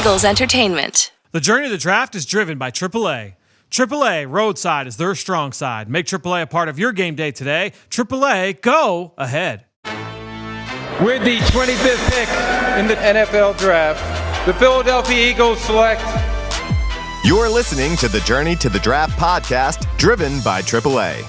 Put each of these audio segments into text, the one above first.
Eagles Entertainment. The journey of the draft is driven by AAA. AAA Roadside is their strong side. Make AAA a part of your game day today. AAA, go ahead. With the 25th pick in the NFL Draft, the Philadelphia Eagles select. You're listening to the Journey to the Draft podcast, driven by AAA.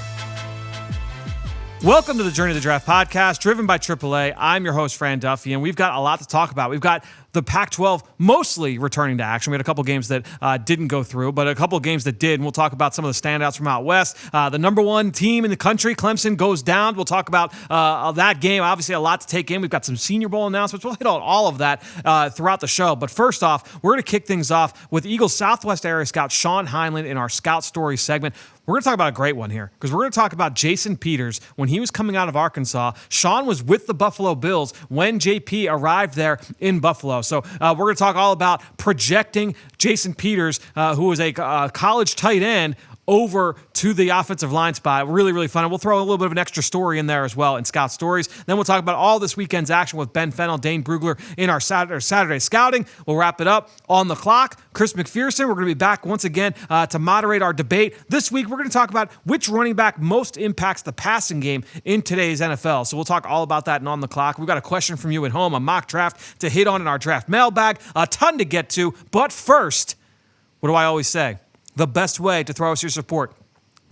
Welcome to the Journey to the Draft podcast, driven by AAA. I'm your host, Fran Duffy, and we've got a lot to talk about. We've got the Pac-12 mostly returning to action. We had a couple games that didn't go through, but a couple of games that did, and we'll talk about some of the standouts from out west. The number one team in the country, Clemson, goes down. We'll talk about that game. Obviously, a lot to take in. We've got some Senior Bowl announcements. We'll hit on all of that throughout the show. But first off, we're going to kick things off with Eagles Southwest Area Scout Sean Heinlein in our Scout Story segment. We're going to talk about a great one here because we're going to talk about Jason Peters. When he was coming out of Arkansas, Sean was with the Buffalo Bills when JP arrived there in Buffalo. So we're going to talk all about projecting Jason Peters, who was a college tight end, over to the offensive line spot. Really, really fun. And we'll throw a little bit of an extra story in there as well in Scout Stories. Then we'll talk about all this weekend's action with Ben Fennell, Dane, Brugler in our Saturday Scouting. We'll wrap it up on the clock. Chris McPherson, we're going to be back once again to moderate our debate. This week, we're going to talk about which running back most impacts the passing game in today's NFL. So we'll talk all about that and on the clock. We've got a question from you at home, a mock draft to hit on in our draft mailbag. A ton to get to. But first, what do I always say? The best way to throw us your support.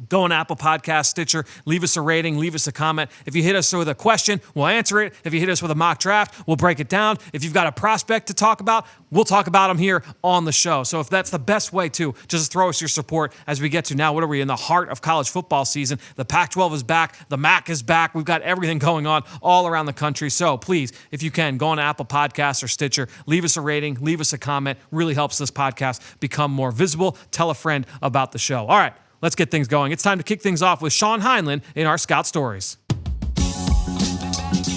Go on Apple Podcasts, Stitcher, leave us a rating, leave us a comment. If you hit us with a question, we'll answer it. If you hit us with a mock draft, we'll break it down. If you've got a prospect to talk about, we'll talk about them here on the show. So if that's the best way to just throw us your support as we get to now, what are we, in the heart of college football season? The Pac-12 is back. The MAC is back. We've got everything going on all around the country. So please, if you can, go on Apple Podcasts or Stitcher, leave us a rating, leave us a comment. Really helps this podcast become more visible. Tell a friend about the show. All right. Let's get things going. It's time to kick things off with Sean Heinlein in our Scout Stories.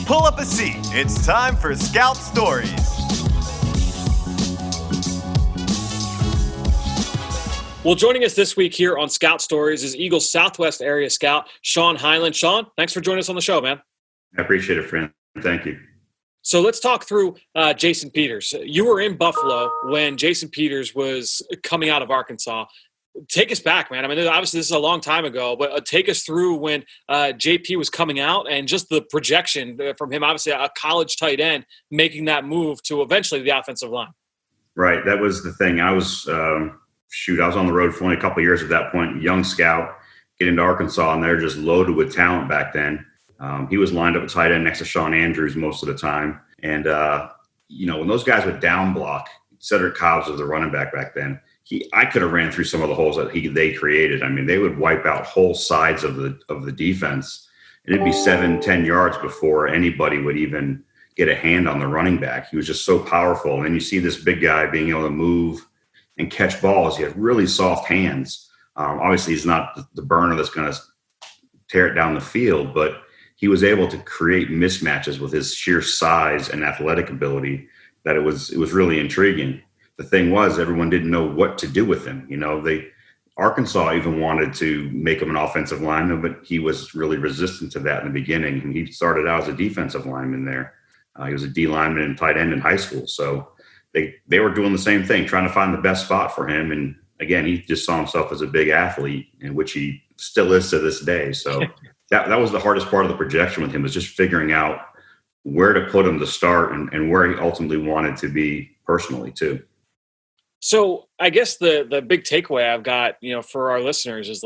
Pull up a seat. It's time for Scout Stories. Well, joining us this week here on Scout Stories is Eagles Southwest Area Scout Sean Heinlein. Sean, thanks for joining us on the show, man. I appreciate it, friend. Thank you. So let's talk through Jason Peters. You were in Buffalo when Jason Peters was coming out of Arkansas. Take us back, man. I mean, obviously this is a long time ago, but take us through when JP was coming out and just the projection from him, obviously a college tight end, making that move to eventually the offensive line. Right. That was the thing. I was, I was on the road for only a couple of years at that point, young scout, get into Arkansas, and they're just loaded with talent back then. He was lined up at tight end next to Sean Andrews most of the time. And, when those guys would down block, Cedric Cobbs was the running back then. I could have ran through some of the holes that they created. I mean, they would wipe out whole sides of the defense. It'd be 7-10 yards before anybody would even get a hand on the running back. He was just so powerful. And then you see this big guy being able to move and catch balls. He had really soft hands. Obviously, he's not the burner that's going to tear it down the field, but he was able to create mismatches with his sheer size and athletic ability that it was really intriguing. The thing was, everyone didn't know what to do with him. Arkansas even wanted to make him an offensive lineman, but he was really resistant to that in the beginning. And he started out as a defensive lineman there. He was a D lineman and tight end in high school. So they were doing the same thing, trying to find the best spot for him. And again, he just saw himself as a big athlete, in which he still is to this day. So that was the hardest part of the projection with him, was just figuring out where to put him to start and where he ultimately wanted to be personally too. So I guess the big takeaway I've got, for our listeners is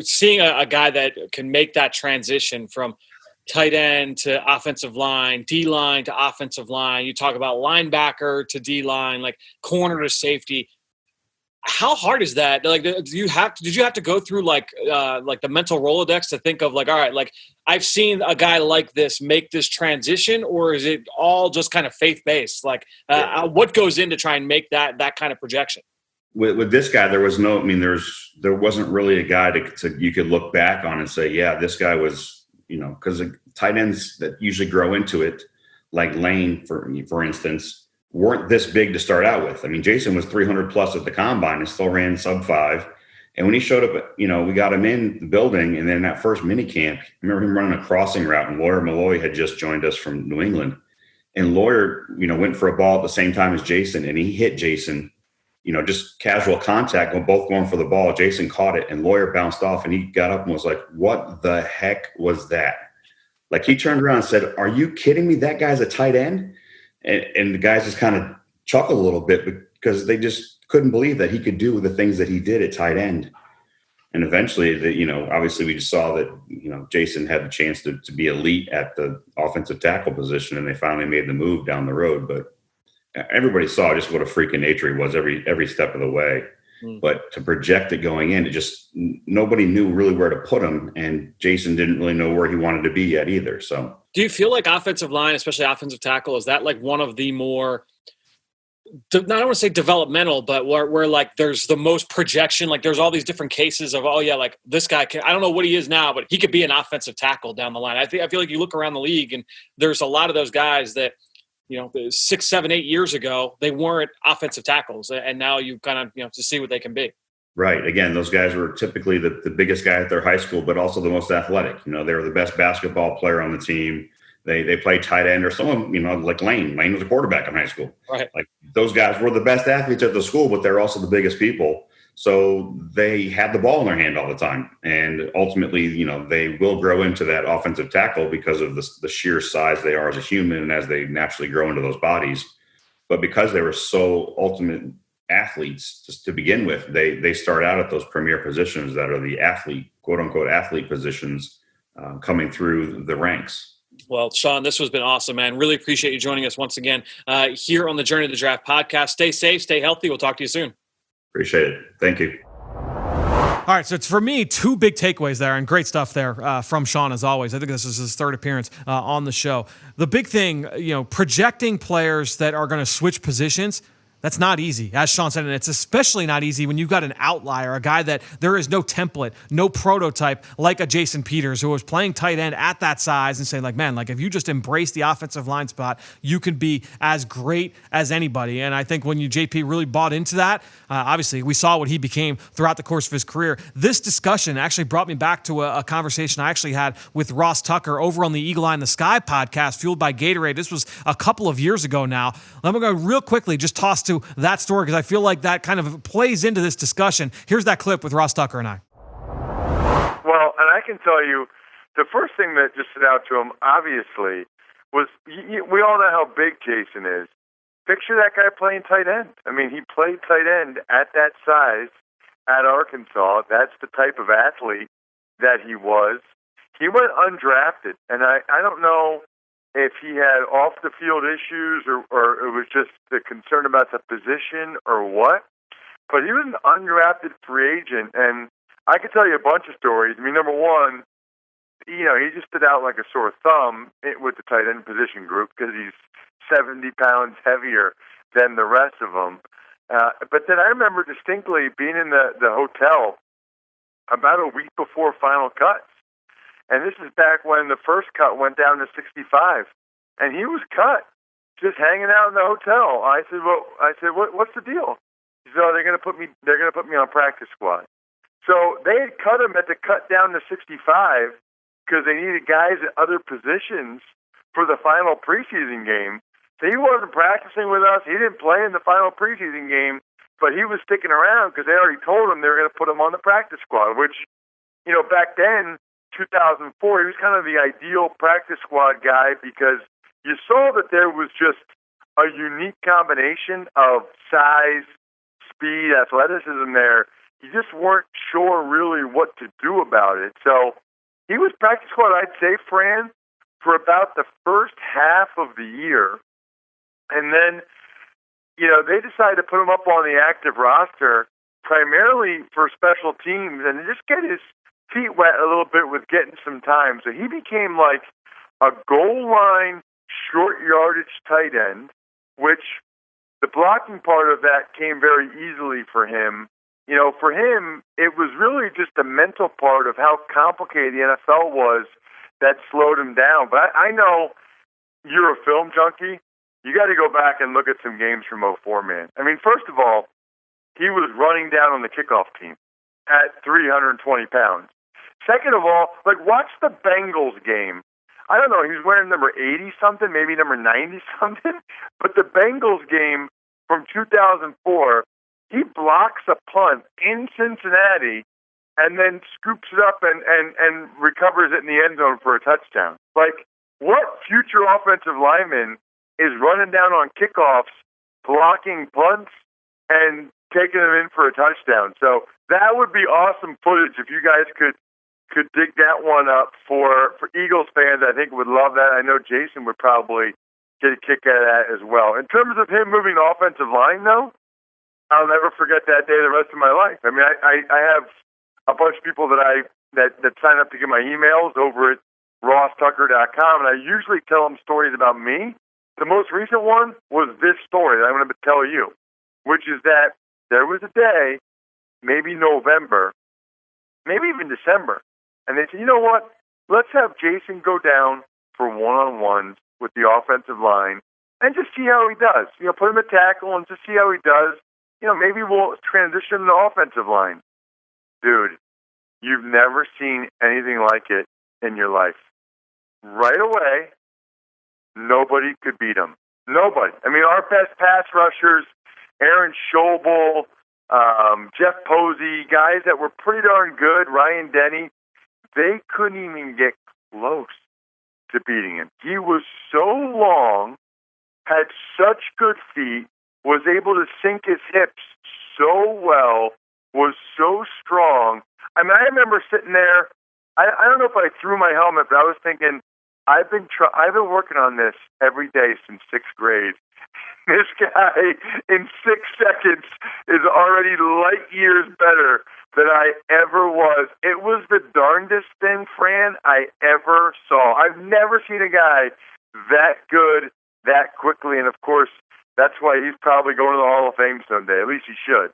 seeing a guy that can make that transition from tight end to offensive line, D line to offensive line. You talk about linebacker to D line, like corner to safety. How hard is that? Did you have to go through the mental Rolodex to think of all right, I've seen a guy like this make this transition, or is it all just kind of faith-based? What goes in to try and make that kind of projection? With this guy, there was there wasn't really a guy to you could look back on and say, yeah, this guy was, because the tight ends that usually grow into it, like Lane, for instance, weren't this big to start out with. I mean, Jason was 300 plus at the combine and still ran sub 5. And when he showed up, we got him in the building, and then that first mini camp, I remember him running a crossing route, and Lawyer Malloy had just joined us from New England. And Lawyer, went for a ball at the same time as Jason, and he hit Jason, just casual contact, both going for the ball. Jason caught it, and Lawyer bounced off, and he got up and was like, "What the heck was that?" Like, he turned around and said, "Are you kidding me? That guy's a tight end?" And the guys just kind of chuckled a little bit because they just couldn't believe that he could do the things that he did at tight end. And eventually, obviously we just saw that, Jason had the chance to be elite at the offensive tackle position, and they finally made the move down the road. But everybody saw just what a freak of nature he was every step of the way. But to project it going in, nobody knew really where to put him, and Jason didn't really know where he wanted to be yet either. So, do you feel like offensive line, especially offensive tackle, is that like one of the more, I don't want to say developmental, but where like there's the most projection? Like there's all these different cases of, like this guy I don't know what he is now, but he could be an offensive tackle down the line. I feel like you look around the league and there's a lot of those guys that, 6, 7, 8 years ago, they weren't offensive tackles. And now you kind of, to see what they can be. Right. Again, those guys were typically the biggest guy at their high school, but also the most athletic. They were the best basketball player on the team. They played tight end, or someone, like Lane. Lane was a quarterback in high school. Right. Like, those guys were the best athletes at the school, but they're also the biggest people. So they had the ball in their hand all the time. And ultimately, they will grow into that offensive tackle because of the sheer size they are as a human and as they naturally grow into those bodies. But because they were so ultimate athletes just to begin with, they start out at those premier positions that are the athlete, quote unquote, athlete positions coming through the ranks. Well, Sean, this has been awesome, man. Really appreciate you joining us once again here on the Journey to the Draft podcast. Stay safe, stay healthy. We'll talk to you soon. Appreciate it. Thank you. All right, so it's for me 2 big takeaways there, and great stuff there from Sean as always. I think this is his 3rd appearance on the show. The big thing, projecting players that are going to switch positions. That's not easy, as Sean said, and it's especially not easy when you've got an outlier, a guy that there is no template, no prototype, like a Jason Peters, who was playing tight end at that size and saying, like, man, like if you just embrace the offensive line spot, you can be as great as anybody. And I think when JP really bought into that, obviously we saw what he became throughout the course of his career. This discussion actually brought me back to a conversation I actually had with Ross Tucker over on the Eagle Eye in the Sky podcast, fueled by Gatorade. This was a couple of years ago now. Let me go real quickly, just toss to that story because I feel like that kind of plays into this discussion. Here's that clip with Ross Tucker and I. Well, and I can tell you, the first thing that just stood out to him, obviously, was we all know how big Jason is. Picture that guy playing tight end. I mean, he played tight end at that size at Arkansas. That's the type of athlete that he was. He went undrafted, and I don't know if he had off-the-field issues or it was just the concern about the position or what. But he was an undrafted free agent, and I could tell you a bunch of stories. I mean, number one, he just stood out like a sore thumb with the tight end position group because he's 70 pounds heavier than the rest of them. But then I remember distinctly being in the hotel about a week before final cuts. And this is back when the first cut went down to 65, and he was cut, just hanging out in the hotel. I said, what's the deal? He said, they're going to put me on practice squad. So they had cut him at the cut down to 65 because they needed guys at other positions for the final preseason game. So he wasn't practicing with us. He didn't play in the final preseason game, but he was sticking around because they already told him they were going to put him on the practice squad, which, back then, 2004, he was kind of the ideal practice squad guy because you saw that there was just a unique combination of size, speed, athleticism there. You just weren't sure really what to do about it. So he was practice squad, I'd say, Fran, for about the first half of the year. And then, they decided to put him up on the active roster primarily for special teams and just get his feet wet a little bit with getting some time. So he became like a goal line, short yardage tight end, which the blocking part of that came very easily for him. For him, it was really just the mental part of how complicated the NFL was that slowed him down. But I know you're a film junkie. You got to go back and look at some games from 04, man. I mean, first of all, he was running down on the kickoff team at 320 pounds. Second of all, watch the Bengals game I don't know, he was wearing number 80-something, maybe number 90-something. But the Bengals game from 2004, he blocks a punt in Cincinnati and then scoops it up and recovers it in the end zone for a touchdown. Like, what future offensive lineman is running down on kickoffs, blocking punts, and taking them in for a touchdown? So that would be awesome footage if you guys could dig that one up for Eagles fans. I think would love that. I know Jason would probably get a kick out of that as well. In terms of him moving to offensive line, though, I'll never forget that day the rest of my life. I mean, I have a bunch of people that sign up to get my emails over at rosstucker.com, and I usually tell them stories about me. The most recent one was this story that I'm going to tell you, which is that there was a day, maybe November, maybe even December, and they said, you know what? Let's have Jason go down for one-on-ones with the offensive line and just see how he does. You know, put him at tackle and just see how he does. You know, maybe we'll transition to the offensive line. Dude, you've never seen anything like it in your life. Right away, nobody could beat him. Nobody. I mean, our best pass rushers, Aaron Schobel, Jeff Posey, guys that were pretty darn good, Ryan Denny, they couldn't even get close to beating him. He was so long, had such good feet, was able to sink his hips so well, was so strong. I mean, I remember sitting there. I don't know if I threw my helmet, but I was thinking, I've been working on this every day since 6th grade. This guy in 6 seconds is already light years better than I ever was. It was the darndest thing, Fran, I ever saw. I've never seen a guy that good that quickly, and of course, that's why he's probably going to the Hall of Fame someday. At least he should.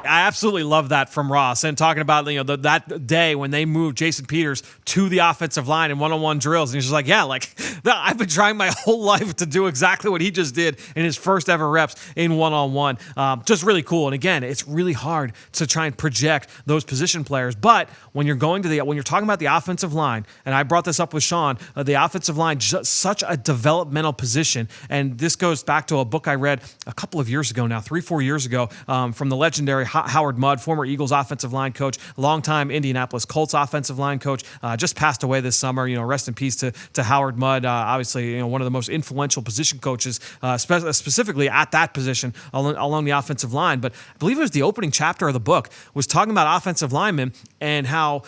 I absolutely love that from Ross, and talking about, you know, that day when they moved Jason Peters to the offensive line in one-on-one drills, and he's just like, yeah, like I've been trying my whole life to do exactly what he just did in his first ever reps in one-on-one. Just really cool. And again, it's really hard to try and project those position players, but when you're talking about the offensive line, and I brought this up with Sean, the offensive line, just such a developmental position, and this goes back to a book I read a couple of years ago now, 3-4 years ago, from the legendary Howard Mudd, former Eagles offensive line coach, longtime Indianapolis Colts offensive line coach, just passed away this summer. You know, rest in peace to Howard Mudd. Obviously, you know, one of the most influential position coaches, specifically at that position along the offensive line. But I believe it was the opening chapter of the book was talking about offensive linemen and how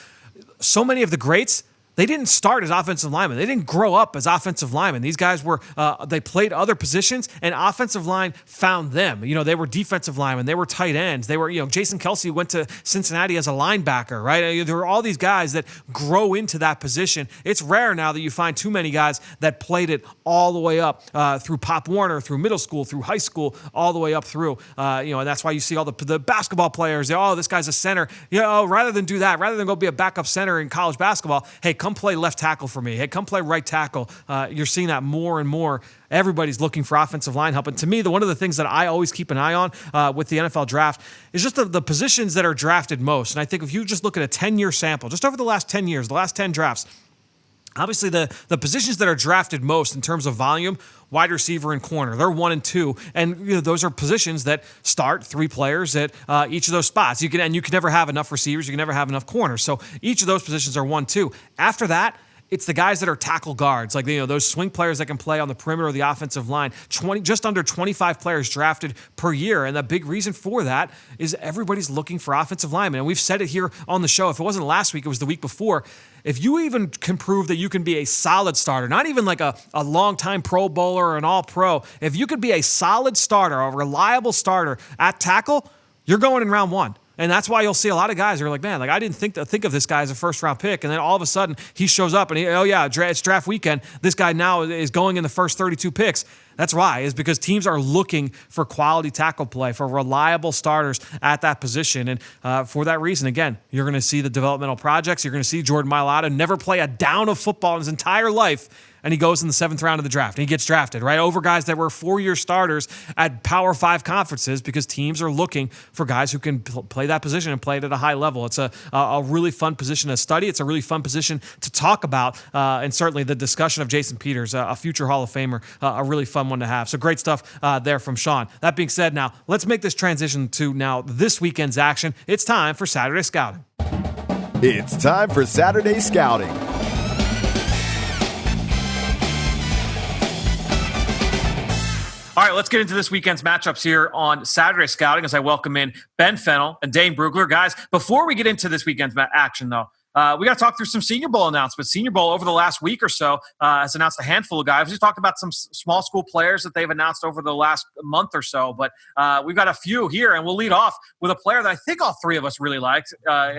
so many of the greats, they didn't start as offensive linemen. They didn't grow up as offensive linemen. These guys were, they played other positions, and offensive line found them. You know, they were defensive linemen. They were tight ends. They were, you know, Jason Kelce went to Cincinnati as a linebacker, right? There were all these guys that grow into that position. It's rare now that you find too many guys that played it all the way up through Pop Warner, through middle school, through high school, all the way up through. You know, and that's why you see all the basketball players. Oh, this guy's a center. You know, rather than do that, rather than go be a backup center in college basketball, hey, come play left tackle for me. Hey, come play right tackle. You're seeing that more and more. Everybody's looking for offensive line help. And to me, one of the things that I always keep an eye on with the NFL draft is just the positions that are drafted most. And I think if you just look at a 10-year sample, just over the last 10 years, the last 10 drafts, obviously the positions that are drafted most in terms of volume, wide receiver and corner, they're 1 and 2, and you know, those are positions that start 3 players at each of those spots. You can never have enough receivers, you can never have enough corners. So each of those positions are 1, 2. After that, it's the guys that are tackle guards, like, you know, those swing players that can play on the perimeter of the offensive line. Just under 25 players drafted per year, and the big reason for that is everybody's looking for offensive linemen. And we've said it here on the show. If it wasn't last week, it was the week before. If you even can prove that you can be a solid starter, not even like a long-time Pro Bowler or an All-Pro, if you could be a solid starter, a reliable starter at tackle, you're going in round 1. And that's why you'll see a lot of guys who are like, man, like I didn't think of this guy as a first-round pick. And then all of a sudden, he shows up and it's draft weekend. This guy now is going in the first 32 picks. That's why, is because teams are looking for quality tackle play, for reliable starters at that position. And for that reason, again, you're going to see the developmental projects. You're going to see Jordan Mailata never play a down of football in his entire life. and he goes in the 7th round of the draft and he gets drafted, right? Over guys that were 4-year starters at Power 5 conferences because teams are looking for guys who can play that position and play it at a high level. It's a really fun position to study. It's a really fun position to talk about. And certainly the discussion of Jason Peters, a future Hall of Famer, a really fun one to have. So great stuff there from Sean. That being said, now let's make this transition to now this weekend's action. It's time for Saturday Scouting. It's time for Saturday Scouting. All right, let's get into this weekend's matchups here on Saturday Scouting as I welcome in Ben Fennell and Dane Brugler. Guys, before we get into this weekend's action, though, we got to talk through some Senior Bowl announcements. Senior Bowl over the last week or so has announced a handful of guys. We've talked about some small school players that they've announced over the last month or so, but we've got a few here, and we'll lead off with a player that I think all three of us really liked.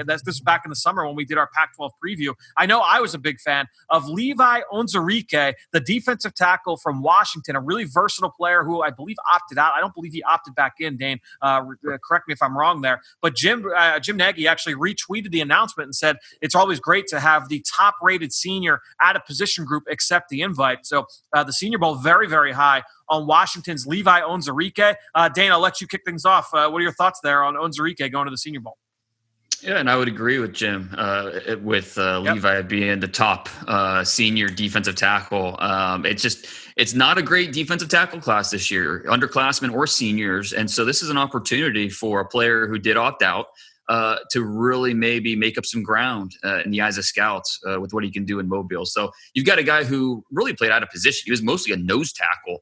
This was back in the summer when we did our Pac-12 preview. I know I was a big fan of Levi Onwuzurike, the defensive tackle from Washington, a really versatile player who I believe opted out. I don't believe he opted back in, Dane. Correct me if I'm wrong there. But Jim Nagy actually retweeted the announcement and said, it's always great to have the top-rated senior at a position group accept the invite. So the Senior Bowl very, very high on Washington's Levi Onwuzurike. Dane, I'll let you kick things off. What are your thoughts there on Onwuzurike going to the Senior Bowl? Yeah, and I would agree with Jim with Levi being the top senior defensive tackle. It's not a great defensive tackle class this year, underclassmen or seniors. And so this is an opportunity for a player who did opt out to really maybe make up some ground in the eyes of scouts with what he can do in Mobile. So you've got a guy who really played out of position. He was mostly a nose tackle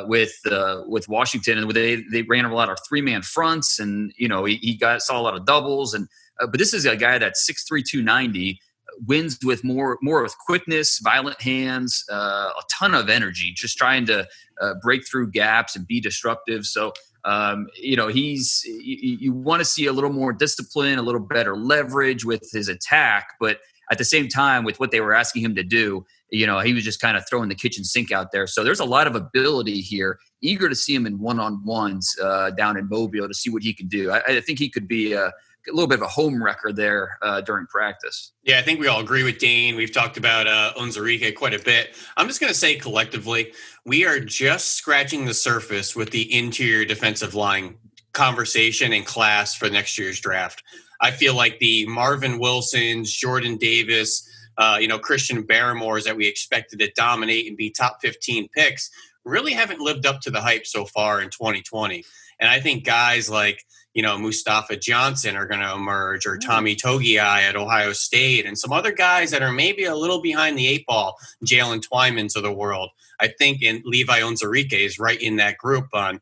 with Washington, and they ran a lot of 3-man fronts, and he saw a lot of doubles. And but this is a guy that's 6'3", 290, wins with more with quickness, violent hands, a ton of energy, just trying to break through gaps and be disruptive. So. You want to see a little more discipline, a little better leverage with his attack, but at the same time, with what they were asking him to do, he was just kind of throwing the kitchen sink out there. So there's a lot of ability here. Eager to see him in one-on-ones down in Mobile to see what he can do. I think he could be a little bit of a home wrecker there during practice. Yeah, I think we all agree with Dane. We've talked about Onwuzurike quite a bit. I'm just going to say collectively, we are just scratching the surface with the interior defensive line conversation and class for next year's draft. I feel like the Marvin Wilsons, Jordan Davis, Christian Barrymores that we expected to dominate and be top 15 picks really haven't lived up to the hype so far in 2020. And I think guys like, Mustafa Johnson are going to emerge, or Tommy Togiai at Ohio State, and some other guys that are maybe a little behind the 8 ball, Jalen Twymans of the world. I think Levi Onwuzurike is right in that group on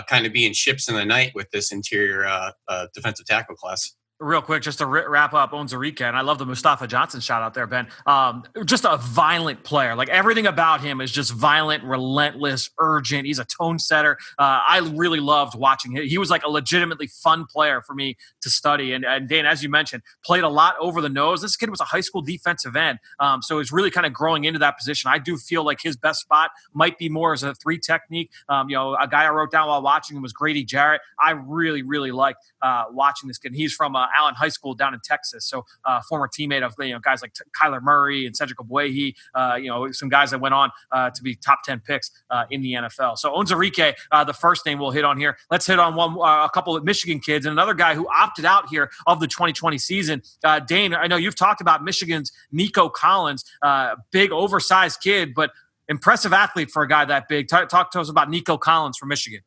kind of being ships in the night with this interior defensive tackle class. Real quick, just to wrap up Onwuzurike, and I love the Mustafa Johnson shout out there, Ben. Just a violent player. Like everything about him is just violent, relentless, urgent. He's a tone setter. I really loved watching him. He was like a legitimately fun player for me to study. And Dane, as you mentioned, played a lot over the nose. This kid was a high school defensive end, so he's really kind of growing into that position. I do feel like his best spot might be more as a 3 technique. A guy I wrote down while watching him was Grady Jarrett. I really, really liked watching this kid. He's from Allen High School down in Texas. So former teammate of guys like Kyler Murray and Cedric Ogbuehi, some guys that went on to be top 10 picks in the NFL. So Onwuzurike, the first name we'll hit on here. Let's hit on a couple of Michigan kids and another guy who opted out here of the 2020 season. Dane, I know you've talked about Michigan's Nico Collins, big oversized kid, but impressive athlete for a guy that big. Talk to us about Nico Collins from Michigan.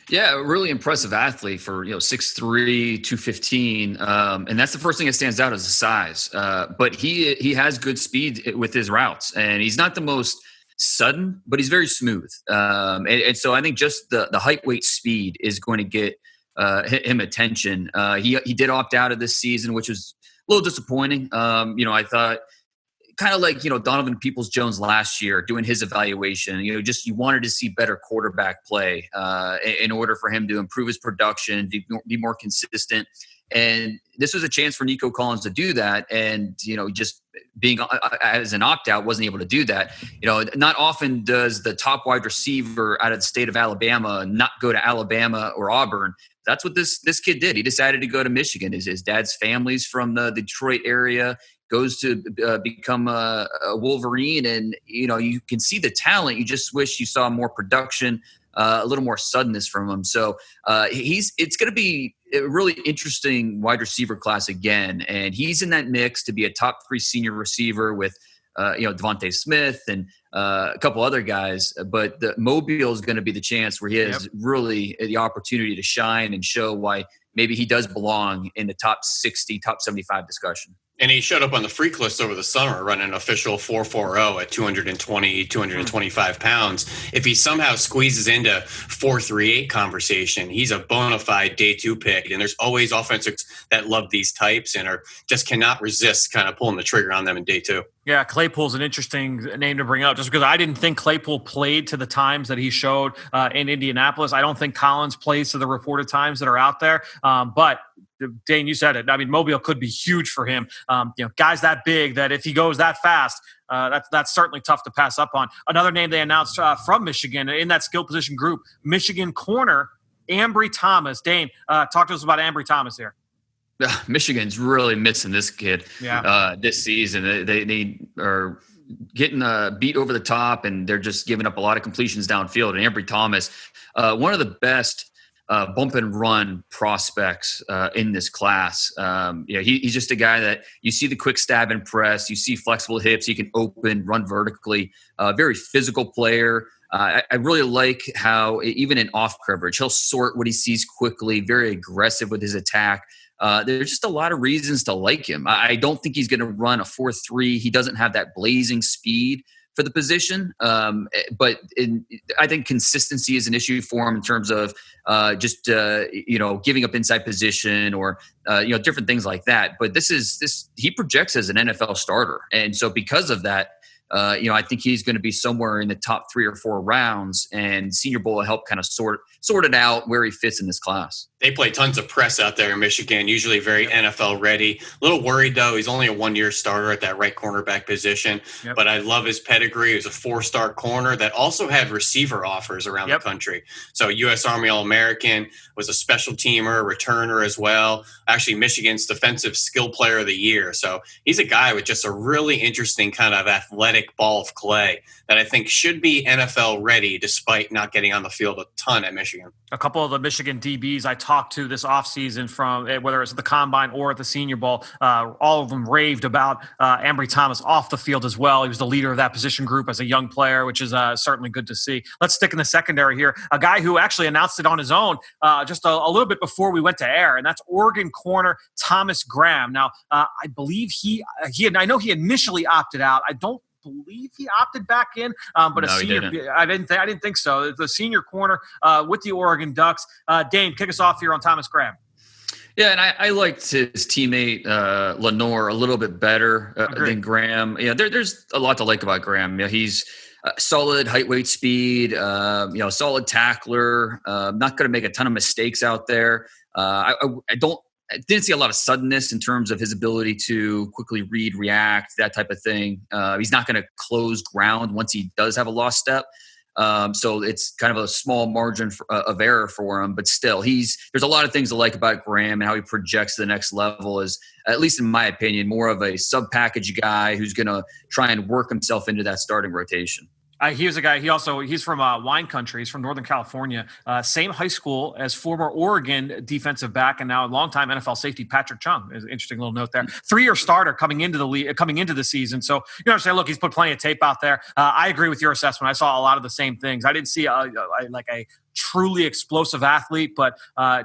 Yeah, really impressive athlete for 6'3", 215, and that's the first thing that stands out is the size. But he has good speed with his routes, and he's not the most sudden, but he's very smooth. And so I think just the height, weight, speed is going to get him attention. He did opt out of this season, which was a little disappointing. I thought kind of like, Donovan Peoples-Jones last year doing his evaluation, you wanted to see better quarterback play in order for him to improve his production, be more consistent. And this was a chance for Nico Collins to do that. And, just being as an opt-out, wasn't able to do that. Not often does the top wide receiver out of the state of Alabama not go to Alabama or Auburn. That's what this kid did. He decided to go to Michigan. His dad's family's from the Detroit area. goes to become a Wolverine, and you can see the talent. You just wish you saw more production, a little more suddenness from him. So it's going to be a really interesting wide receiver class again, and he's in that mix to be a top 3 senior receiver with Devontae Smith and a couple other guys. But the Mobile is going to be the chance where he has really the opportunity to shine and show why maybe he does belong in the top 60, top 75 discussion. And he showed up on the freak list over the summer, running an official 4.40 at 220, 225 pounds. If he somehow squeezes into 4.38 conversation, he's a bona fide day 2 pick. And there's always offensives that love these types and just cannot resist kind of pulling the trigger on them in day 2. Yeah, Claypool's an interesting name to bring up just because I didn't think Claypool played to the times that he showed in Indianapolis. I don't think Collins plays to the reported times that are out there. But Dane, you said it. I mean, Mobile could be huge for him. Guys that big that if he goes that fast, that's certainly tough to pass up on. Another name they announced from Michigan in that skill position group, Michigan corner, Ambry Thomas. Dane, talk to us about Ambry Thomas here. Michigan's really missing this kid this season. They are getting beat over the top, and they're just giving up a lot of completions downfield. And Ambry Thomas, one of the best bump and run prospects in this class. He's just a guy that you see the quick stab and press. You see flexible hips. He can open, run vertically. Very physical player. I really like how even in off coverage, he'll sort what he sees quickly. Very aggressive with his attack. There's just a lot of reasons to like him. I don't think he's going to run a 4.3. He doesn't have that blazing speed for the position. But I think consistency is an issue for him in terms of giving up inside position or different things like that. But he projects as an NFL starter, and so because of that, I think he's going to be somewhere in the top 3 or 4 rounds, and Senior Bowl will help kind of sort it out where he fits in this class. They play tons of press out there in Michigan, usually very NFL ready. A little worried, though. He's only a 1-year starter at that right cornerback position. Yep. But I love his pedigree. He was a 4-star corner that also had receiver offers around the country. So U.S. Army All-American, was a special teamer, returner as well. Actually, Michigan's Defensive Skill Player of the Year. So he's a guy with just a really interesting kind of athletic ball of clay that I think should be NFL ready despite not getting on the field a ton at Michigan. A couple of the Michigan DBs I talked to this offseason from whether it's at the Combine or at the Senior Bowl, all of them raved about Ambry Thomas off the field as well. He was the leader of that position group as a young player, which is certainly good to see. Let's stick in the secondary here. A guy who actually announced it on his own just a little bit before we went to air, and that's Oregon corner Thomas Graham. Now, I believe I know he initially opted out. I don't believe he opted back in, but no, a senior. I didn't think so. The senior corner with the Oregon Ducks. Dane, kick us off here on Thomas Graham. Yeah, and I liked his teammate Lenore a little bit better than Graham. Yeah, there's a lot to like about Graham. Yeah, he's solid height, weight, speed. Solid tackler. Not going to make a ton of mistakes out there. I didn't see a lot of suddenness in terms of his ability to quickly read, react, that type of thing. He's not going to close ground once he does have a lost step. So it's kind of a small margin of error for him. But still, there's a lot of things to like about Graham and how he projects to the next level is, at least in my opinion, more of a sub-package guy who's going to try and work himself into that starting rotation. He was a guy. He's from wine country. He's from Northern California. Same high school as former Oregon defensive back and now longtime NFL safety Patrick Chung. Is an interesting little note there. 3-year starter coming into the season. So look, he's put plenty of tape out there. I agree with your assessment. I saw a lot of the same things. I didn't see a truly explosive athlete, but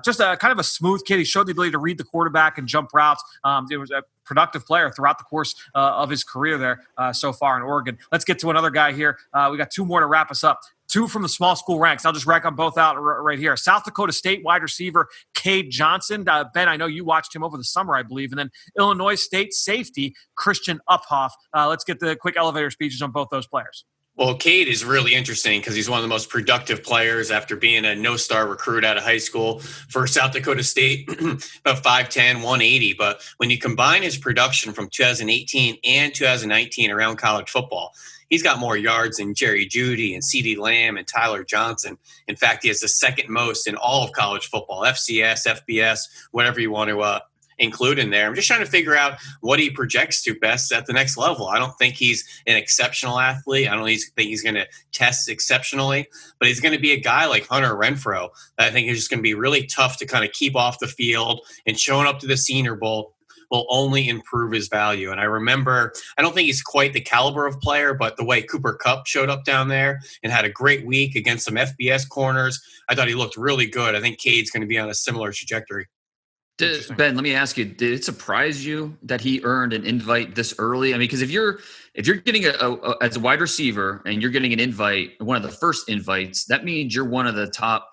just a kind of a smooth kid. He showed the ability to read the quarterback and jump routes. It was a productive player throughout the course of his career there so far in Oregon. Let's get to another guy here. We got 2 more to wrap us up. 2 from the small school ranks. I'll just rank them both out right here. South Dakota State wide receiver Cade Johnson. Ben, I know you watched him over the summer, I believe. And then Illinois State safety Christian Uphoff. Let's get the quick elevator speeches on both those players. Well, Cade is really interesting because he's one of the most productive players after being a no-star recruit out of high school for South Dakota State, about 5'10", 180. But when you combine his production from 2018 and 2019 around college football, he's got more yards than Jerry Jeudy and CeeDee Lamb and Tyler Johnson. In fact, he has the second most in all of college football, FCS, FBS, whatever you want to include in there. I'm just trying to figure out what he projects to best at the next level. I don't think he's an exceptional athlete. I don't think he's going to test exceptionally, but he's going to be a guy like Hunter Renfrow that I think is just going to be really tough to kind of keep off the field, and showing up to the Senior Bowl will only improve his value. And I remember, I don't think he's quite the caliber of player, but the way Cooper Kupp showed up down there and had a great week against some FBS corners, I thought he looked really good. I think Cade's going to be on a similar trajectory. Ben, let me ask you, did it surprise you that he earned an invite this early? I mean, because if you're getting as a wide receiver and you're getting an invite, one of the first invites, that means you're one of the top,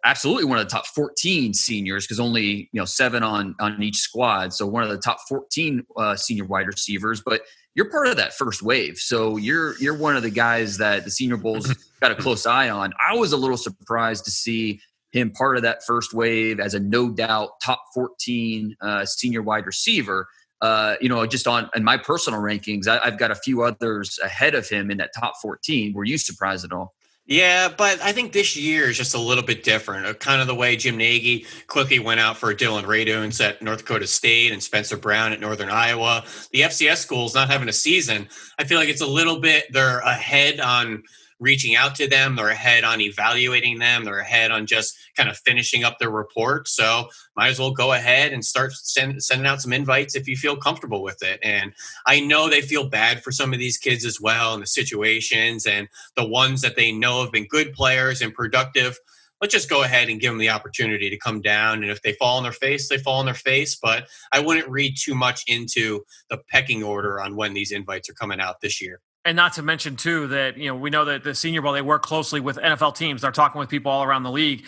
absolutely one of the top 14 seniors, because only 7 on each squad. So one of the top 14 senior wide receivers, but you're part of that first wave. So you're one of the guys that the Senior Bowl's got a close eye on. I was a little surprised to see him part of that first wave as a no doubt top 14 senior wide receiver. Just in my personal rankings, I've got a few others ahead of him in that top 14. Were you surprised at all? Yeah, but I think this year is just a little bit different. Kind of the way Jim Nagy quickly went out for Dylan Raduns at North Dakota State and Spencer Brown at Northern Iowa. The FCS schools not having a season, I feel like it's a little bit, they're ahead on reaching out to them. They're ahead on evaluating them. They're ahead on just kind of finishing up their report. So might as well go ahead and start sending out some invites if you feel comfortable with it. And I know they feel bad for some of these kids as well, and the situations and the ones that they know have been good players and productive. Let's just go ahead and give them the opportunity to come down. And if they fall on their face, they fall on their face. But I wouldn't read too much into the pecking order on when these invites are coming out this year. And not to mention, too, that we know that the Senior Bowl, they work closely with NFL teams. They're talking with people all around the league.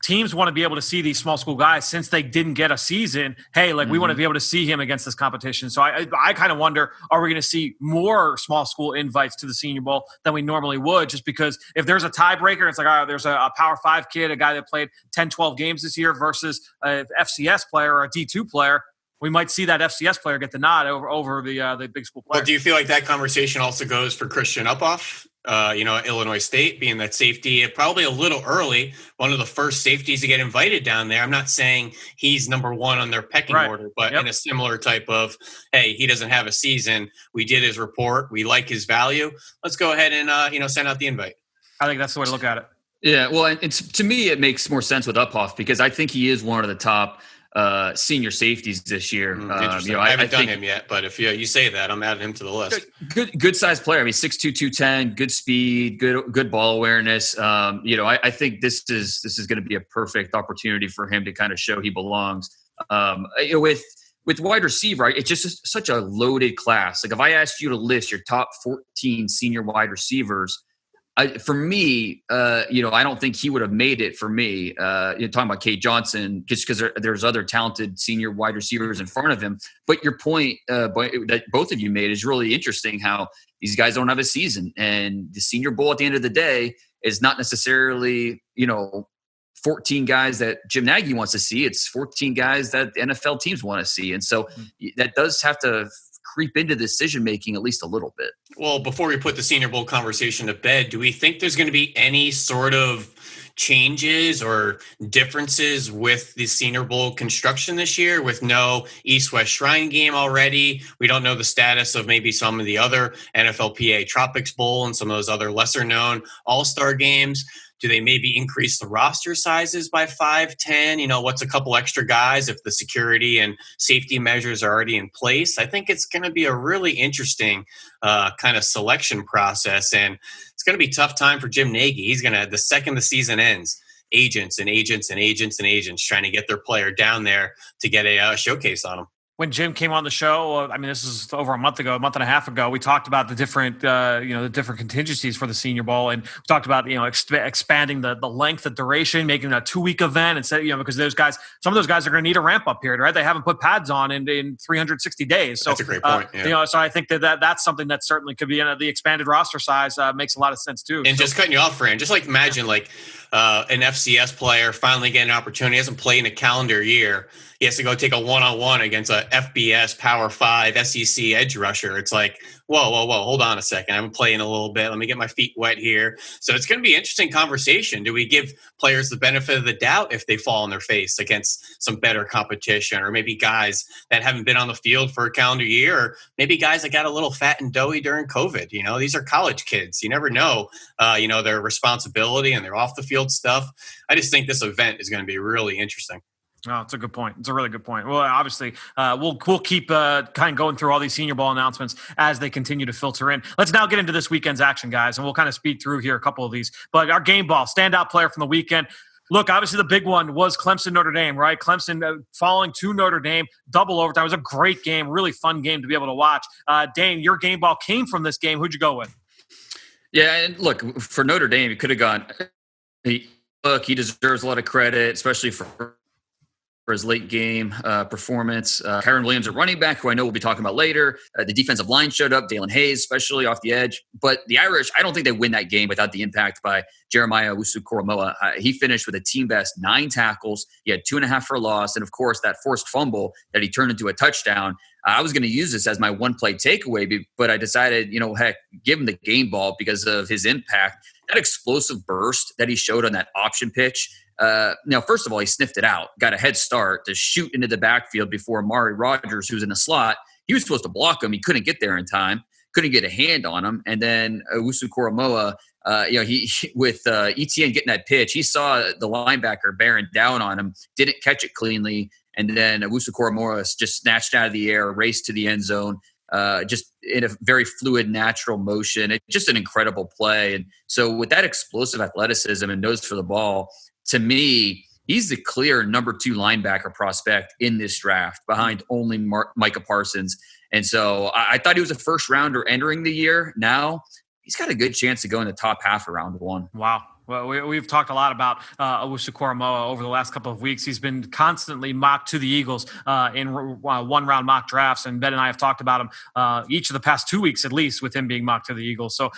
Teams want to be able to see these small school guys since they didn't get a season. Hey, we want to be able to see him against this competition. So I kind of wonder, are we going to see more small school invites to the Senior Bowl than we normally would? Just because if there's a tiebreaker, it's like, all right, there's a Power 5 kid, a guy that played 10, 12 games this year versus a FCS player or a D2 player. We might see that FCS player get the nod over the big school player. Well, do you feel like that conversation also goes for Christian Uphoff, Illinois State, being that safety, probably a little early, one of the first safeties to get invited down there? I'm not saying he's number one on their pecking order, but in a similar type of, hey, he doesn't have a season. We did his report. We like his value. Let's go ahead and, send out the invite. I think that's the way to look at it. Yeah, well, to me, it makes more sense with Uphoff because I think he is one of the top senior safeties this year. I haven't done him yet, but if you say that, I'm adding him to the list. Good size player. I mean, 6'2", 210, good speed, good ball awareness. I think this is going to be a perfect opportunity for him to kind of show he belongs. With wide receiver, it's just such a loaded class. Like if I asked you to list your top 14 senior wide receivers, for me, I don't think he would have made it for me. You're talking about Cade Johnson, just because there's other talented senior wide receivers in front of him. But your point that both of you made is really interesting, how these guys don't have a season. And the Senior Bowl at the end of the day is not necessarily, 14 guys that Jim Nagy wants to see. It's 14 guys that the NFL teams want to see. And so that does have to creep into decision-making at least a little bit. Well, before we put the Senior Bowl conversation to bed, do we think there's going to be any sort of changes or differences with the Senior Bowl construction this year with no East-West Shrine game already? We don't know the status of maybe some of the other NFLPA Tropics Bowl and some of those other lesser-known all-star games. Do they maybe increase the roster sizes by 5, 10? What's a couple extra guys if the security and safety measures are already in place? I think it's going to be a really interesting kind of selection process. And it's going to be a tough time for Jim Nagy. He's going to, the second the season ends, agents trying to get their player down there to get a showcase on them. When Jim came on the show, this is over a month and a half ago, we talked about the different, the different contingencies for the Senior Bowl. And we talked about, expanding the length, the duration, making it a 2-week event instead, because some of those guys are going to need a ramp up period, right? They haven't put pads on in 360 days. So that's a great point. Yeah. So I think that's something that certainly could be the expanded roster size makes a lot of sense too. And just cutting you off, Fran, just imagine an FCS player finally getting an opportunity. He hasn't played in a calendar year. He has to go take a one-on-one against a FBS Power 5 SEC edge rusher. It's like, whoa, hold on a second. I'm playing a little bit. Let me get my feet wet here. So it's going to be an interesting conversation. Do we give players the benefit of the doubt if they fall on their face against some better competition, or maybe guys that haven't been on the field for a calendar year, or maybe guys that got a little fat and doughy during COVID? These are college kids. You never know, their responsibility and their off the field stuff. I just think this event is going to be really interesting. Oh, it's a good point. It's a really good point. Well, obviously, we'll keep kind of going through all these Senior Bowl announcements as they continue to filter in. Let's now get into this weekend's action, guys, and we'll kind of speed through here a couple of these. But our game ball, standout player from the weekend. Look, obviously the big one was Clemson-Notre Dame, right? Clemson falling to Notre Dame, double overtime. It was a great game, really fun game to be able to watch. Dane, your game ball came from this game. Who'd you go with? Yeah, and look, for Notre Dame, he could have gone – he deserves a lot of credit, especially for his late game performance. Kyron Williams at running back, who I know we'll be talking about later. The defensive line showed up, Dalen Hayes, especially off the edge. But the Irish, I don't think they win that game without the impact by Jeremiah Owusu-Koramoah. He finished with a team best 9 tackles. He had 2.5 for a loss. And, of course, that forced fumble that he turned into a touchdown. I was going to use this as my one-play takeaway, but I decided, heck, give him the game ball because of his impact. That explosive burst that he showed on that option pitch. Now, first of all, he sniffed it out, got a head start to shoot into the backfield before Amari Rogers, who's in the slot. He was supposed to block him. He couldn't get there in time, couldn't get a hand on him. And then Owusu-Koramoah, he with Etienne getting that pitch, he saw the linebacker bearing down on him, didn't catch it cleanly. And then Owusu-Koramoah just snatched out of the air, raced to the end zone, just in a very fluid, natural motion. It's just an incredible play. And so with that explosive athleticism and nose for the ball, to me, he's the clear number 2 linebacker prospect in this draft behind only Micah Parsons. And so I thought he was a first rounder entering the year. Now he's got a good chance to go in the top half of round 1. Wow. Well, we've talked a lot about Owusu-Koramoah over the last couple of weeks. He's been constantly mocked to the Eagles in one-round mock drafts, and Ben and I have talked about him each of the past 2 weeks at least with him being mocked to the Eagles. So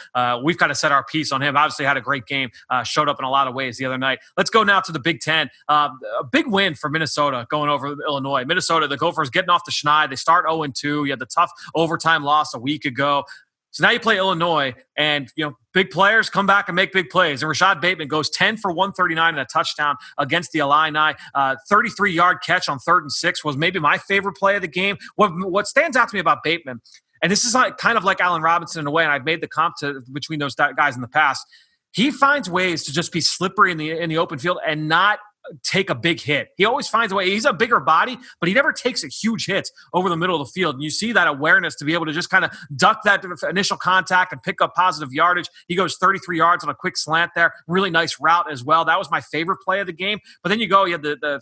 we've kind of set our piece on him. Obviously had a great game, showed up in a lot of ways the other night. Let's go now to the Big Ten. A big win for Minnesota going over Illinois. Minnesota, the Gophers getting off the schneid. They start 0-2. You had the tough overtime loss a week ago. So now you play Illinois, and big players come back and make big plays. And Rashad Bateman goes 10 for 139 and a touchdown against the Illini. 33-yard catch on 3rd and 6 was maybe my favorite play of the game. What stands out to me about Bateman, and this is kind of like Allen Robinson in a way, and I've made the comp between those guys in the past. He finds ways to just be slippery in the open field and not take a big hit. He always finds a way. He's a bigger body, but he never takes a huge hit over the middle of the field. And you see that awareness to be able to just kind of duck that initial contact and pick up positive yardage. He goes 33 yards on a quick slant there. Really nice route as well. That was my favorite play of the game. But then you had the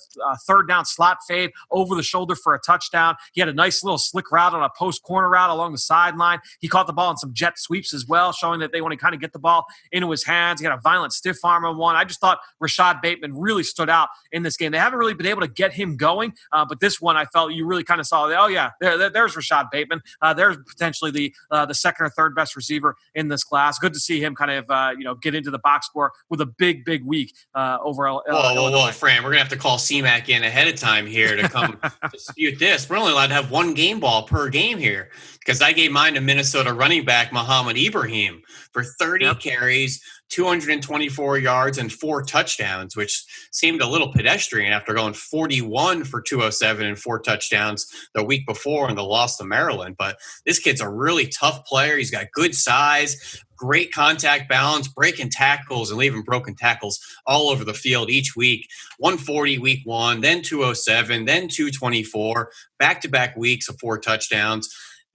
3rd down slot fade over the shoulder for a touchdown. He had a nice little slick route on a post corner route along the sideline. He caught the ball in some jet sweeps as well, showing that they want to kind of get the ball into his hands. He had a violent stiff arm on one. I just thought Rashad Bateman really stood out in this game. They haven't really been able to get him going, but this one I felt you really kind of saw, there's Rashad Bateman. There's potentially the 2nd or 3rd best receiver in this class. Good to see him kind of get into the box score with a big week over Whoa, Fran, we're going to have to call CMAC in ahead of time here to come dispute this. We're only allowed to have 1 game ball per game here because I gave mine to Minnesota running back Muhammad Ibrahim for 30 carries, 224 yards and 4 touchdowns, which seemed a little pedestrian after going 41 for 207 and 4 touchdowns the week before in the loss to Maryland. But this kid's a really tough player. He's got good size, great contact balance, breaking tackles and leaving broken tackles all over the field each week. 140 week 1, then 207, then 224, back-to-back weeks of 4 touchdowns.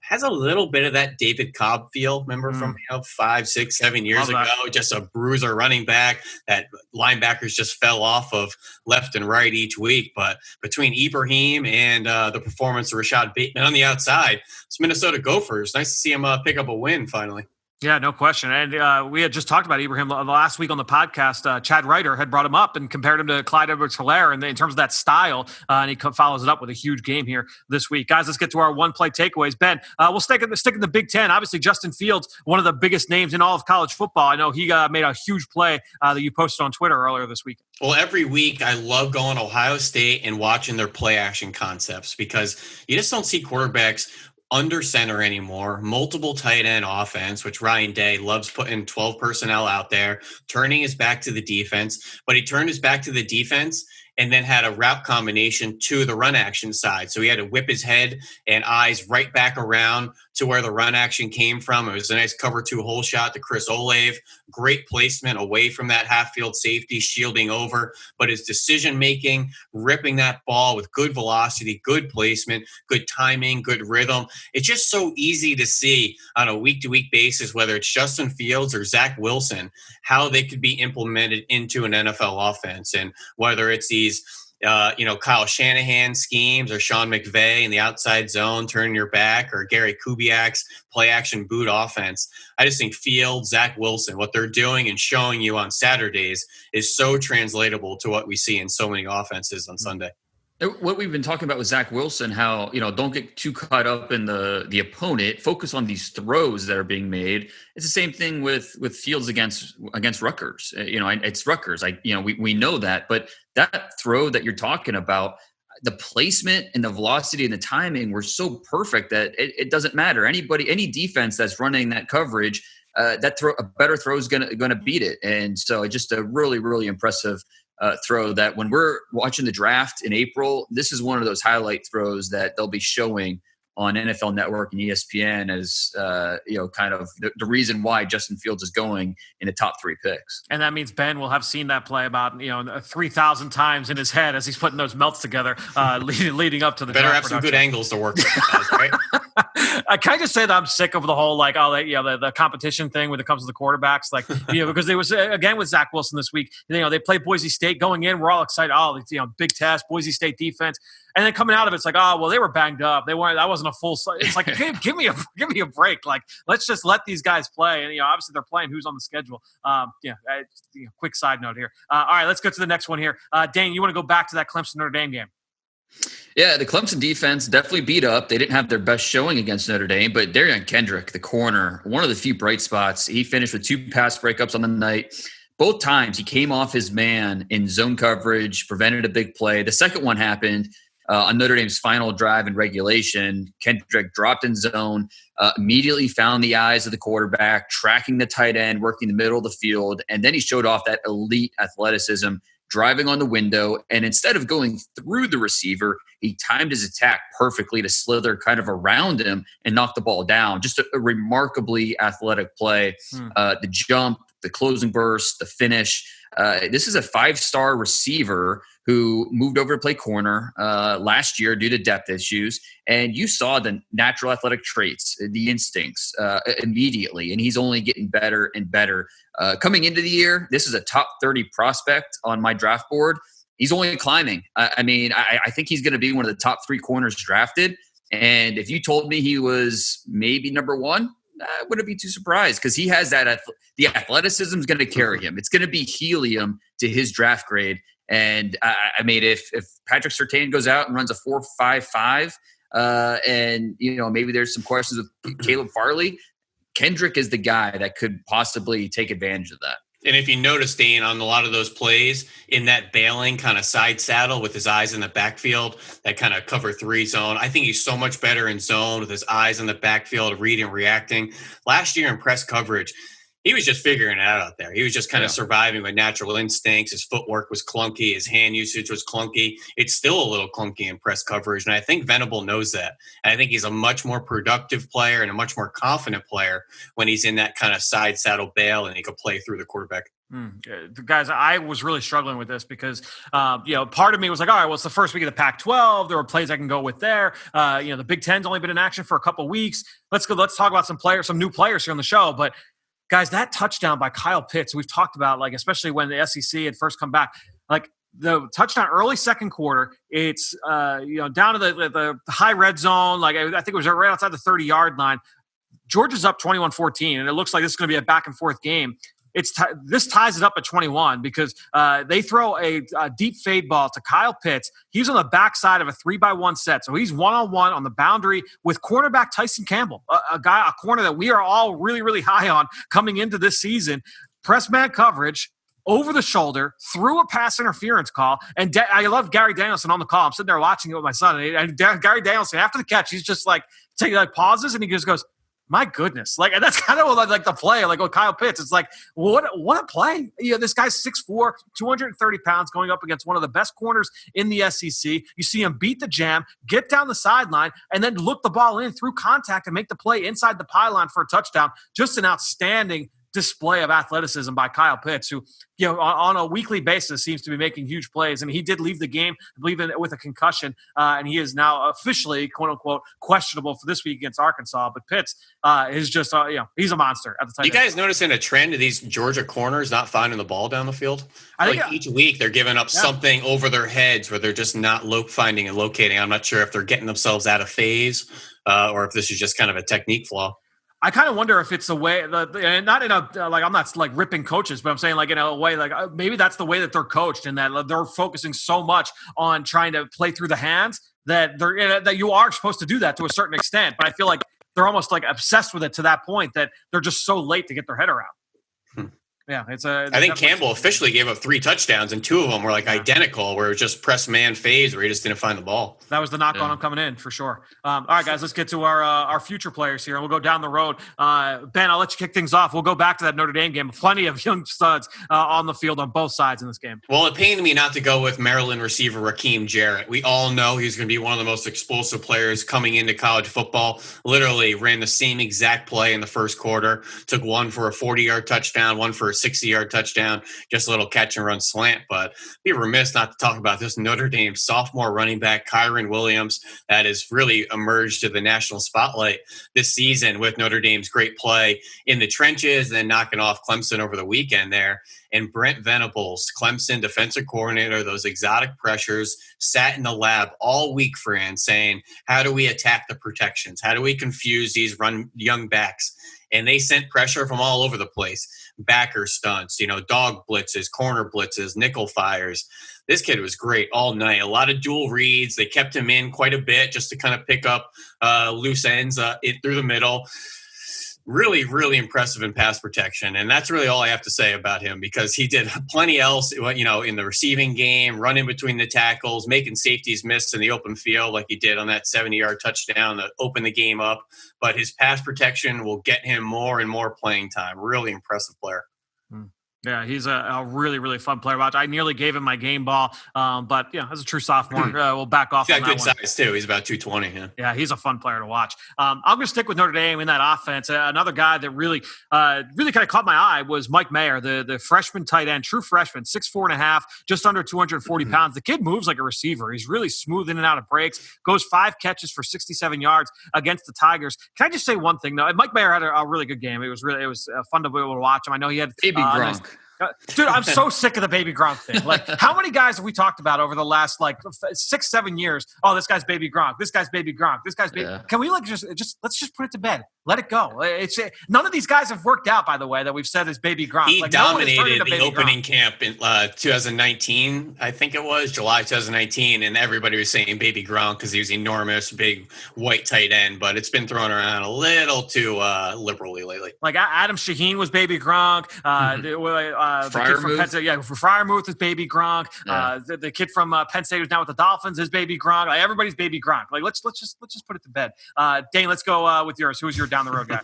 Has a little bit of that David Cobb feel, remember, from 5, 6, 7 years ago. Just a bruiser running back that linebackers just fell off of left and right each week. But between Ibrahim and the performance of Rashad Bateman on the outside, it's Minnesota Gophers. Nice to see him pick up a win finally. Yeah, no question. And we had just talked about Ibrahim last week on the podcast. Chad Reiter had brought him up and compared him to Clyde Edwards-Helaire in terms of that style. And he follows it up with a huge game here this week. Guys, let's get to our one-play takeaways. Ben, we'll stick in the Big Ten. Obviously, Justin Fields, one of the biggest names in all of college football. I know he made a huge play that you posted on Twitter earlier this week. Well, every week I love going to Ohio State and watching their play action concepts because you just don't see quarterbacks under center anymore. Multiple tight end offense, which Ryan Day loves putting 12 personnel out there, turning his back to the defense. But he turned his back to the defense and then had a route combination to the run action side. So he had to whip his head and eyes right back around to where the run action came from. It was a nice cover 2 hole shot to Chris Olave. Great placement away from that half field safety, shielding over. But his decision making, ripping that ball with good velocity, good placement, good timing, good rhythm. It's just so easy to see on a week-to-week basis, whether it's Justin Fields or Zach Wilson, how they could be implemented into an NFL offense. And whether it's these Kyle Shanahan schemes or Sean McVay in the outside zone, turning your back, or Gary Kubiak's play action boot offense. I just think Fields, Zach Wilson, what they're doing and showing you on Saturdays is so translatable to what we see in so many offenses on Sunday. What we've been talking about with Zach Wilson, how, don't get too caught up in the opponent, focus on these throws that are being made. It's the same thing with Fields against Rutgers. It's Rutgers. We know that, but that throw that you're talking about, the placement and the velocity and the timing were so perfect that it doesn't matter. Any defense that's running that coverage, a better throw is gonna beat it. And so just a really, really impressive throw that when we're watching the draft in April, this is one of those highlight throws that they'll be showing on NFL Network and ESPN as kind of the reason why Justin Fields is going in the top 3 picks. And that means Ben will have seen that play about 3,000 times in his head as he's putting those melts together, leading up to the better draft have some production. good angles to work with, guys, right? I kind of say that I'm sick of the whole the competition thing when it comes to the quarterbacks, because there was again with Zach Wilson this week. They played Boise State going in. We're all excited. Big test, Boise State defense, and then coming out of it, it's like, oh well, they were banged up. They weren't. That wasn't a full. It's like give me a break. Like let's just let these guys play. And obviously they're playing. Who's on the schedule? Quick side note here. All right, let's go to the next one here. Dane, you want to go back to that Clemson Notre Dame game? Yeah, the Clemson defense definitely beat up. They didn't have their best showing against Notre Dame, but Darian Kendrick, the corner, one of the few bright spots. He finished with 2 pass breakups on the night. Both times he came off his man in zone coverage, prevented a big play. The second one happened on Notre Dame's final drive in regulation. Kendrick dropped in zone, immediately found the eyes of the quarterback, tracking the tight end, working the middle of the field, and then he showed off that elite athleticism, driving on the window, and instead of going through the receiver, he timed his attack perfectly to slither kind of around him and knock the ball down. Just a remarkably athletic play. The jump, the closing burst, the finish. This is a 5-star receiver who moved over to play corner last year due to depth issues. And you saw the natural athletic traits, the instincts immediately. And he's only getting better and better. Coming into the year, this is a top 30 prospect on my draft board. He's only climbing. I think he's going to be one of the top 3 corners drafted. And if you told me he was maybe number 1, I wouldn't be too surprised because he has that. The athleticism is going to carry him. It's going to be helium to his draft grade. And if Patrick Surtain goes out and runs a 4.55, and maybe there's some questions with Caleb Farley, Kendrick is the guy that could possibly take advantage of that. And if you notice, Dane, on a lot of those plays in that bailing kind of side saddle with his eyes in the backfield, that kind of cover 3 zone, I think he's so much better in zone with his eyes in the backfield, reading, reacting. Last year in press coverage, he was just figuring it out there. He was just kind of surviving with natural instincts. His footwork was clunky. His hand usage was clunky. It's still a little clunky in press coverage, and I think Venable knows that. And I think he's a much more productive player and a much more confident player when he's in that kind of side saddle bail and he can play through the quarterback. Guys, I was really struggling with this because, part of me was like, all right, well, it's the first week of the Pac-12. There were plays I can go with there. The Big Ten's only been in action for a couple of weeks. Let's talk about some new players here on the show. But guys, that touchdown by Kyle Pitts, we've talked about, especially when the SEC had first come back, the touchdown early second quarter, it's, down to the high red zone. I think it was right outside the 30-yard line. Georgia's up 21-14, and it looks like this is going to be a back-and-forth game. This ties it up at 21 because they throw a deep fade ball to Kyle Pitts. He's on the backside of a 3-by-1 set. So he's one-on-one on the boundary with cornerback Tyson Campbell, a corner that we are all really, really high on coming into this season. Press man coverage, over the shoulder, through a pass interference call. And I love Gary Danielson on the call. I'm sitting there watching it with my son. And Gary Danielson, after the catch, he's just like, pauses and he just goes, my goodness. Like, and that's kind of like the play, like with Kyle Pitts. It's like, what a play. This guy's 6'4", 230 pounds going up against one of the best corners in the SEC. You see him beat the jam, get down the sideline, and then look the ball in through contact and make the play inside the pylon for a touchdown. Just an outstanding display of athleticism by Kyle Pitts, who, on a weekly basis seems to be making huge plays. And he did leave the game, I believe, with a concussion, and he is now officially, quote unquote, questionable for this week against Arkansas. But Pitts is just, he's a monster at the time. You guys noticing a trend of these Georgia corners not finding the ball down the field? I think each week they're giving up something over their heads where they're just not finding and locating. I'm not sure if they're getting themselves out of phase or if this is just kind of a technique flaw. I kind of wonder if it's a way, and not in a I'm not like ripping coaches, but I'm saying like in a way like maybe that's the way that they're coached, and that they're focusing so much on trying to play through the hands that that you are supposed to do that to a certain extent. But I feel like they're almost like obsessed with it to that point that they're just so late to get their head around. Yeah, I think Campbell officially gave up 3 touchdowns, and 2 of them were like identical, where it was just press man phase, where he just didn't find the ball. That was the knock on him coming in for sure. All right, guys, let's get to our future players here, and we'll go down the road. Ben, I'll let you kick things off. We'll go back to that Notre Dame game. Plenty of young studs on the field on both sides in this game. Well, it pained me not to go with Maryland receiver Raheem Jarrett. We all know he's going to be one of the most explosive players coming into college football. Literally ran the same exact play in the first quarter. Took one for a 40-yard touchdown, one for a 60-yard touchdown, just a little catch and run slant. But be remiss not to talk about this Notre Dame sophomore running back, Kyron Williams, that has really emerged to the national spotlight this season with Notre Dame's great play in the trenches, and then knocking off Clemson over the weekend there. And Brent Venables, Clemson defensive coordinator, those exotic pressures, sat in the lab all week, Fran, saying, how do we attack the protections? How do we confuse these young backs? And they sent pressure from all over the place. Backer stunts, dog blitzes, corner blitzes, nickel fires. This kid was great all night. A lot of dual reads. They kept him in quite a bit just to kind of pick up loose ends through the middle. Really, really impressive in pass protection. And that's really all I have to say about him, because he did plenty else, in the receiving game, running between the tackles, making safeties miss in the open field like he did on that 70-yard touchdown that opened the game up. But his pass protection will get him more and more playing time. Really impressive player. Yeah, he's a really, really fun player to watch. I nearly gave him my game ball, but as a true sophomore, we'll back off. He's got good size too. He's about 220. Yeah, he's a fun player to watch. I'm going to stick with Notre Dame in that offense. Another guy that really kind of caught my eye was Mike Mayer, the freshman tight end, true freshman, 6'4.5", just under 240 pounds. The kid moves like a receiver. He's really smooth in and out of breaks. Goes 5 catches for 67 yards against the Tigers. Can I just say one thing though? Mike Mayer had a really good game. It was fun to be able to watch him. I know he had Baby Gronk. Dude, I'm so sick of the Baby Gronk thing. Like, how many guys have we talked about over the last 6-7 years? Oh, this guy's Baby Gronk. This guy's Baby Gronk. This guy's Baby. Yeah. Can we just let's just put it to bed? Let it go. None of these guys have worked out, by the way, that we've said is Baby Gronk. He dominated the opening camp in 2019, I think it was July 2019, and everybody was saying Baby Gronk because he was enormous, big white tight end. But it's been thrown around a little too liberally lately. Like Adam Shaheen was Baby Gronk. Fryermuth is Baby Gronk. Yeah. The kid from Penn State who's now with the Dolphins is Baby Gronk. Like, everybody's Baby Gronk. Like, let's just put it to bed. Dane, let's go with yours. Who's your down the road guy?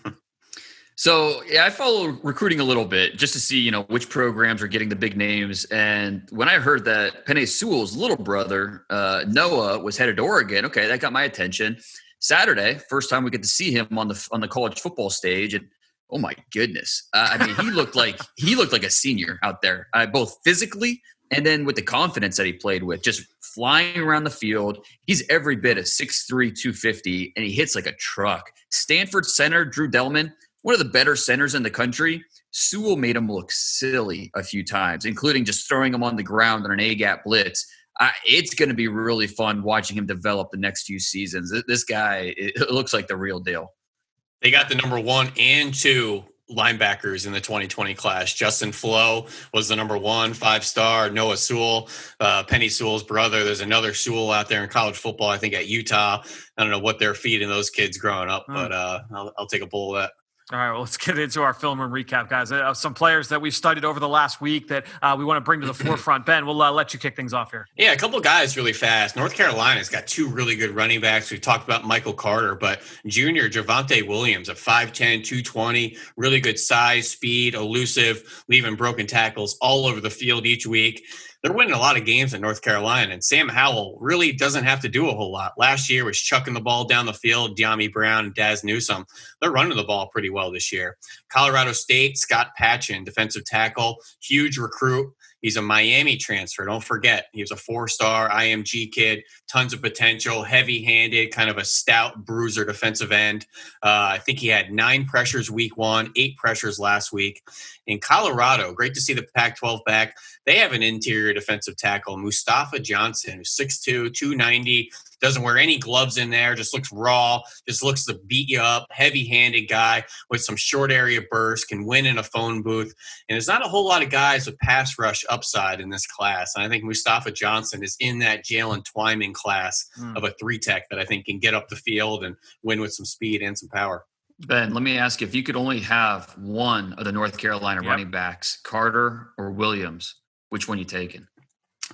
So, I follow recruiting a little bit just to see, which programs are getting the big names. And when I heard that Penei Sewell's little brother, Noah, was headed to Oregon, okay, that got my attention. Saturday, first time we get to see him on the college football stage, and oh my goodness! He looked like a senior out there, both physically and then with the confidence that he played with, just flying around the field. He's every bit of 6'3", 250, and he hits like a truck. Stanford center Drew Delman, one of the better centers in the country. Sewell made him look silly a few times, including just throwing him on the ground on an A-gap blitz. It's going to be really fun watching him develop the next few seasons. This guy, it looks like the real deal. They got the number 1 and 2 linebackers in the 2020 class. Justin Flo was the number 1 5-star. Noah Sewell, Penny Sewell's brother. There's another Sewell out there in college football, I think at Utah. I don't know what they're feeding those kids growing up, but I'll take a bowl of that. All right, well, let's get into our film room recap, guys. Some players that we've studied over the last week that we want to bring to the forefront. Ben, we'll let you kick things off here. Yeah, a couple of guys really fast. North Carolina's got 2 really good running backs. We talked about Michael Carter, but junior Javonte Williams, a 5'10", 220, really good size, speed, elusive, leaving broken tackles all over the field each week. They're winning a lot of games in North Carolina, and Sam Howell really doesn't have to do a whole lot. Last year was chucking the ball down the field, De'Ami Brown and Daz Newsome. They're running the ball pretty well this year. Colorado State, Scott Patchin, defensive tackle, huge recruit. He's a Miami transfer. Don't forget, he was a 4-star IMG kid, tons of potential, heavy-handed, kind of a stout bruiser defensive end. I think he had 9 pressures week 1, 8 pressures last week. In Colorado, great to see the Pac-12 back. They have an interior defensive tackle, Mustafa Johnson, who's 6'2", 290, doesn't wear any gloves in there, just looks raw, just looks to beat you up, heavy-handed guy with some short area burst, can win in a phone booth. And there's not a whole lot of guys with pass rush upside in this class. And I think Mustafa Johnson is in that Jalen Twyman class of a 3-tech that I think can get up the field and win with some speed and some power. Ben, let me ask you, if you could only have one of the North Carolina running backs, Carter or Williams, which one you taking?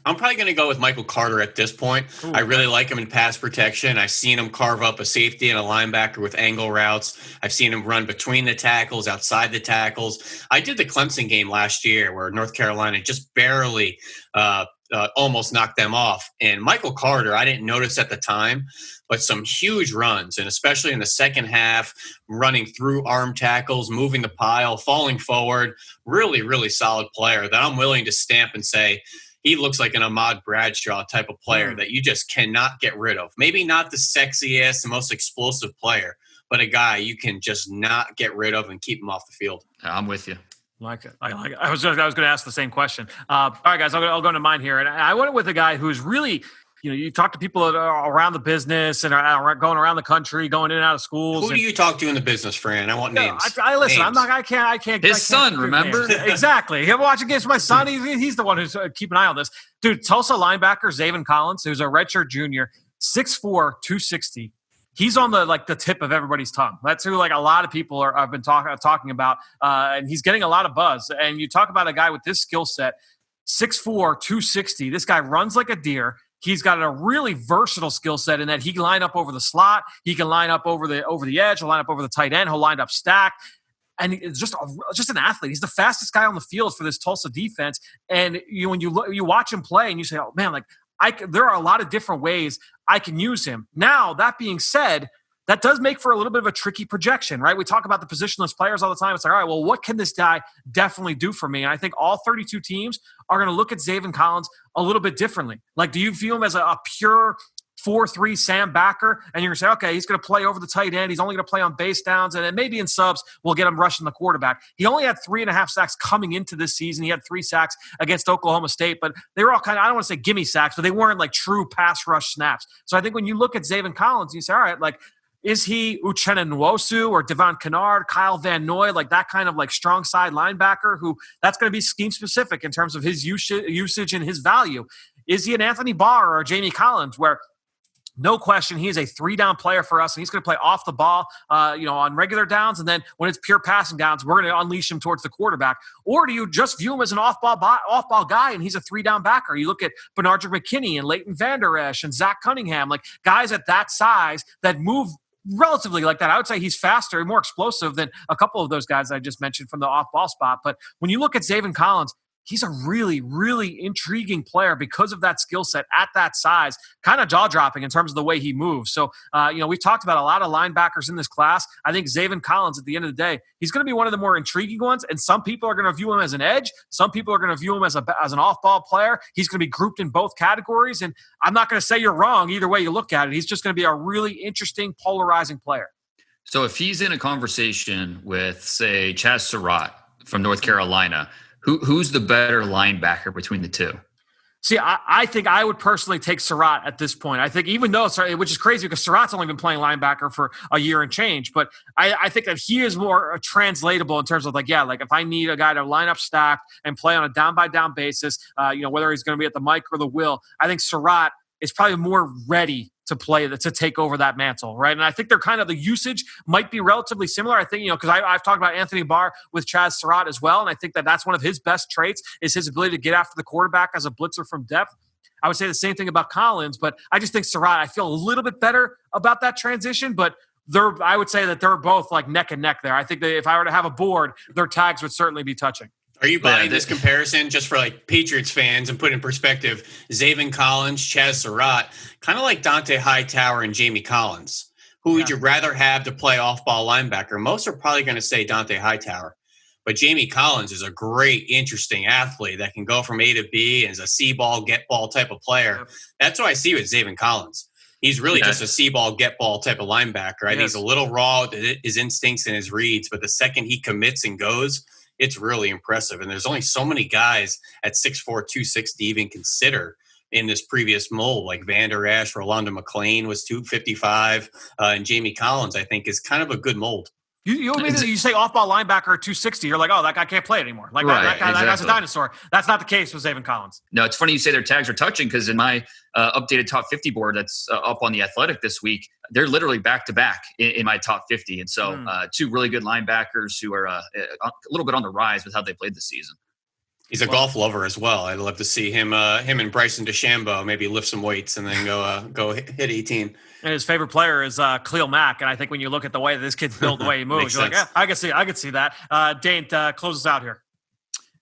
I'm probably going to go with Michael Carter at this point. Ooh, I really like him in pass protection. I've seen him carve up a safety and a linebacker with angle routes. I've seen him run between the tackles, outside the tackles. I did the Clemson game last year where North Carolina just barely almost knocked them off. And Michael Carter, I didn't notice at the time, but some huge runs, and especially in the second half, running through arm tackles, moving the pile, falling forward. Really, really solid player that I'm willing to stamp and say, he looks like an Ahmad Bradshaw type of player that you just cannot get rid of. Maybe not the sexiest, the most explosive player, but a guy you can just not get rid of and keep him off the field. I'm with you. Like it. I like it. I was going to ask the same question. All right, guys, I'll go into mine here. And I went with a guy who's really, you talk to people that are around the business and are going around the country, going in and out of schools. Who do you talk to in the business, Fran? I want names. I listen. Names. I can't. His son, remember? Exactly. I'm watching games with my son. He's the one who's keeping an eye on this. Dude, Tulsa linebacker, Zaven Collins, who's a redshirt junior, 6'4", 260. He's on the tip of everybody's tongue. That's who a lot of people have been talking about, and he's getting a lot of buzz. And you talk about a guy with this skill set, 6'4", 260. This guy runs like a deer. He's got a really versatile skill set in that he can line up over the slot. He can line up over the edge. He'll line up over the tight end. He'll line up stacked. And he's just an athlete. He's the fastest guy on the field for this Tulsa defense. And when you watch him play and you say, oh, man, there are a lot of different ways I can use him. Now, that being said, that does make for a little bit of a tricky projection, right? We talk about the positionless players all the time. It's like, all right, well, what can this guy definitely do for me? And I think all 32 teams are going to look at Zaven Collins a little bit differently. Do you view him as a pure 4-3 Sam backer? And you're going to say, okay, he's going to play over the tight end. He's only going to play on base downs. And then maybe in subs, we'll get him rushing the quarterback. He only had 3.5 sacks coming into this season. He had 3 sacks against Oklahoma State, but they were all kind of, I don't want to say gimme sacks, but they weren't true pass rush snaps. So I think when you look at Zaven Collins, you say, all right, is he Uchenna Nwosu or Devon Kennard, Kyle Van Noy, that kind of strong side linebacker who that's going to be scheme specific in terms of his usage and his value? Is he an Anthony Barr or Jamie Collins where no question, he is a 3-down player for us, and he's going to play off the ball, on regular downs, and then when it's pure passing downs, we're going to unleash him towards the quarterback? Or do you just view him as an off-ball guy, and he's a 3-down backer? You look at Bernardrick McKinney and Leighton Vander Esch and Zach Cunningham, guys at that size that move relatively like that. I would say he's faster and more explosive than a couple of those guys I just mentioned from the off-ball spot. But when you look at Zaven Collins, he's a really, really intriguing player because of that skill set at that size, kind of jaw-dropping in terms of the way he moves. So, we've talked about a lot of linebackers in this class. I think Zaven Collins, at the end of the day, he's going to be one of the more intriguing ones, and some people are going to view him as an edge. Some people are going to view him as an off-ball player. He's going to be grouped in both categories, and I'm not going to say you're wrong either way you look at it. He's just going to be a really interesting, polarizing player. So if he's in a conversation with, say, Chaz Surratt from North Carolina, who's the better linebacker between the two? See, I think I would personally take Surratt at this point. I think even though, which is crazy because Surratt's only been playing linebacker for a year and change, but I think that he is more translatable in terms of like if I need a guy to line up stacked and play on a down-by-down basis, whether he's going to be at the mic or the will, I think Surratt is probably more ready to play, to take over that mantle, right? And I think they're kind of, the usage might be relatively similar. I think, because I've talked about Anthony Barr with Chaz Surratt as well, and I think that that's one of his best traits is his ability to get after the quarterback as a blitzer from depth. I would say the same thing about Collins, but I just think Surratt, I feel a little bit better about that transition, but I would say that they're both like neck and neck there. I think that if I were to have a board, their tags would certainly be touching. Are you buying this comparison just for like Patriots fans and put in perspective? Zaven Collins, Chaz Surratt, kind of like Dante Hightower and Jamie Collins. Who would you rather have to play off-ball linebacker? Most are probably going to say Dante Hightower. But Jamie Collins is a great, interesting athlete that can go from A to B and is a see-ball, get-ball type of player. Yep. That's what I see with Zaven Collins. He's really just a see-ball, get-ball type of linebacker. I think he's a little raw, his instincts and his reads, but the second he commits and goes, it's really impressive. And there's only so many guys at 6'4", 260 to even consider in this previous mold, like Van Der Esch, Rolando McClain was 255, and Jamie Collins, I think, is kind of a good mold. You say off-ball linebacker at 260, you're like, oh, that guy can't play anymore. Like that guy's a dinosaur. That's not the case with Zaven Collins. No, it's funny you say their tags are touching because in my updated top 50 board that's up on The Athletic this week, they're literally back-to-back in my top 50. And so two really good linebackers who are a little bit on the rise with how they played this season. He's a golf lover as well. I'd love to see him and Bryson DeChambeau maybe lift some weights and then go hit 18. And his favorite player is Khalil Mack. And I think when you look at the way that this kid's built, the way he moves, you're like, yeah, I can see that. Dane, close us out here.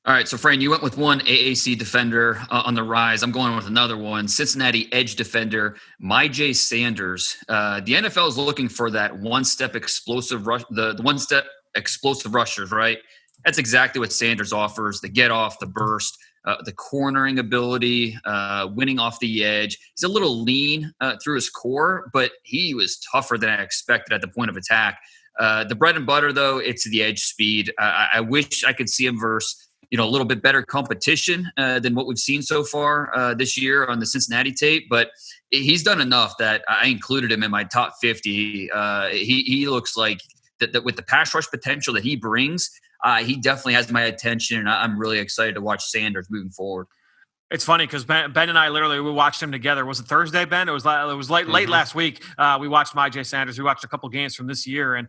All right, so Fran, you went with one AAC defender on the rise. I'm going with another one, Cincinnati edge defender, Myjai Sanders. The NFL is looking for that one-step explosive rush, the one-step explosive rushers, right? That's exactly what Sanders offers, the get-off, the burst, the cornering ability, winning off the edge. He's a little lean through his core, but he was tougher than I expected at the point of attack. The bread and butter, though, it's the edge speed. I wish I could see him versus a little bit better competition than what we've seen so far this year on the Cincinnati tape, but he's done enough that I included him in my top 50. He looks like that with the pass rush potential that he brings, he definitely has my attention, and I'm really excited to watch Sanders moving forward. It's funny because Ben and I we watched him together. Was it Thursday, Ben? It was late last week. We watched Myjai Sanders. We watched a couple games from this year, and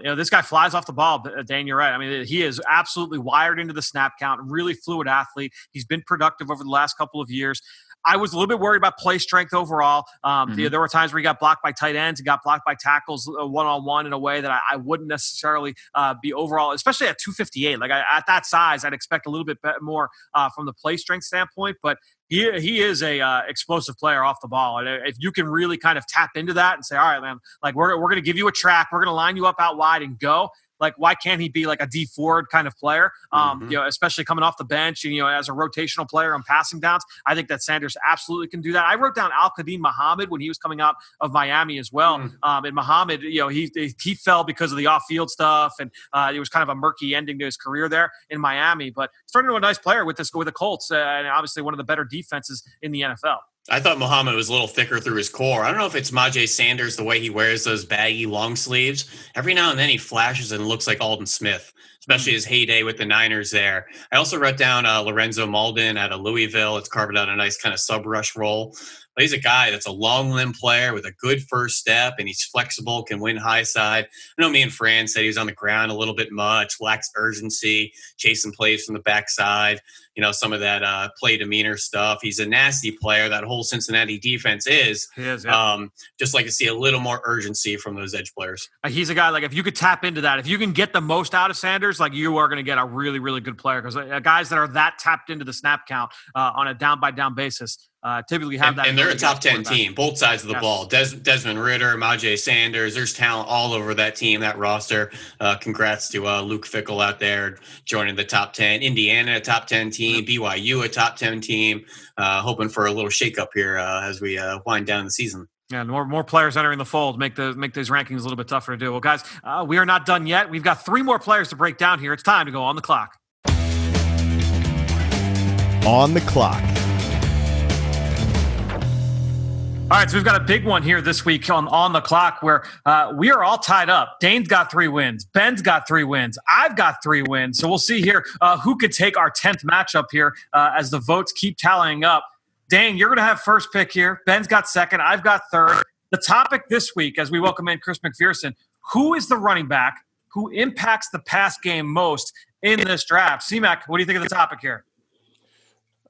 this guy flies off the ball. Dane, you're right. I mean, he is absolutely wired into the snap count. Really fluid athlete. He's been productive over the last couple of years. I was a little bit worried about play strength overall. There were times where he got blocked by tight ends, he got blocked by tackles one-on-one in a way that I wouldn't necessarily be overall, especially at 258. Like at that size, I'd expect a little bit more from the play strength standpoint, but he is a explosive player off the ball. And if you can really kind of tap into that and say, all right, man, like we're going to give you a track, we're going to line you up out wide and go. Like, why can't he be like a D Ford kind of player? Especially coming off the bench, as a rotational player on passing downs. I think that Sanders absolutely can do that. I wrote down Al-Qadim Muhammad when he was coming out of Miami as well. And Muhammad, he fell because of the off-field stuff, and it was kind of a murky ending to his career there in Miami. But he's turning into a nice player with the Colts, and obviously one of the better defenses in the NFL. I thought Muhammad was a little thicker through his core. I don't know if it's Myjai Sanders, the way he wears those baggy long sleeves. Every now and then he flashes and looks like Aldon Smith, especially his heyday with the Niners there. I also wrote down Lorenzo Mauldin out of Louisville. It's carved out a nice kind of sub-rush role. But he's a guy that's a long limb player with a good first step, and he's flexible, can win high side. I know me and Fran said he was on the ground a little bit much, lacks urgency, chasing plays from the backside, some of that play demeanor stuff. He's a nasty player. That whole Cincinnati defense is. He is, yeah. Just like to see a little more urgency from those edge players. He's a guy, like, if you could tap into that, if you can get the most out of Sanders, like, you are going to get a really, really good player, because guys that are that tapped into the snap count on a down-by-down basis typically have that. And they're a top 10 team, both sides of the ball. Desmond Ridder, Myjai Sanders, there's talent all over that team, that roster. Congrats to Luke Fickell out there joining the top 10. Indiana, a top 10 team. BYU, a top 10 team. Hoping for a little shakeup here as we wind down the season. Yeah, more players entering the fold make these rankings a little bit tougher to do. Well, guys, we are not done yet. We've got 3 more players to break down here. It's time to go on the clock. On the clock. All right, so we've got a big one here this week on the clock where we are all tied up. Dane's got 3 wins. Ben's got 3 wins. I've got 3 wins. So we'll see here who could take our 10th matchup here as the votes keep tallying up. Dane, you're going to have first pick here. Ben's got second. I've got third. The topic this week, as we welcome in Chris McPherson, who is the running back who impacts the pass game most in this draft? C-Mac, what do you think of the topic here?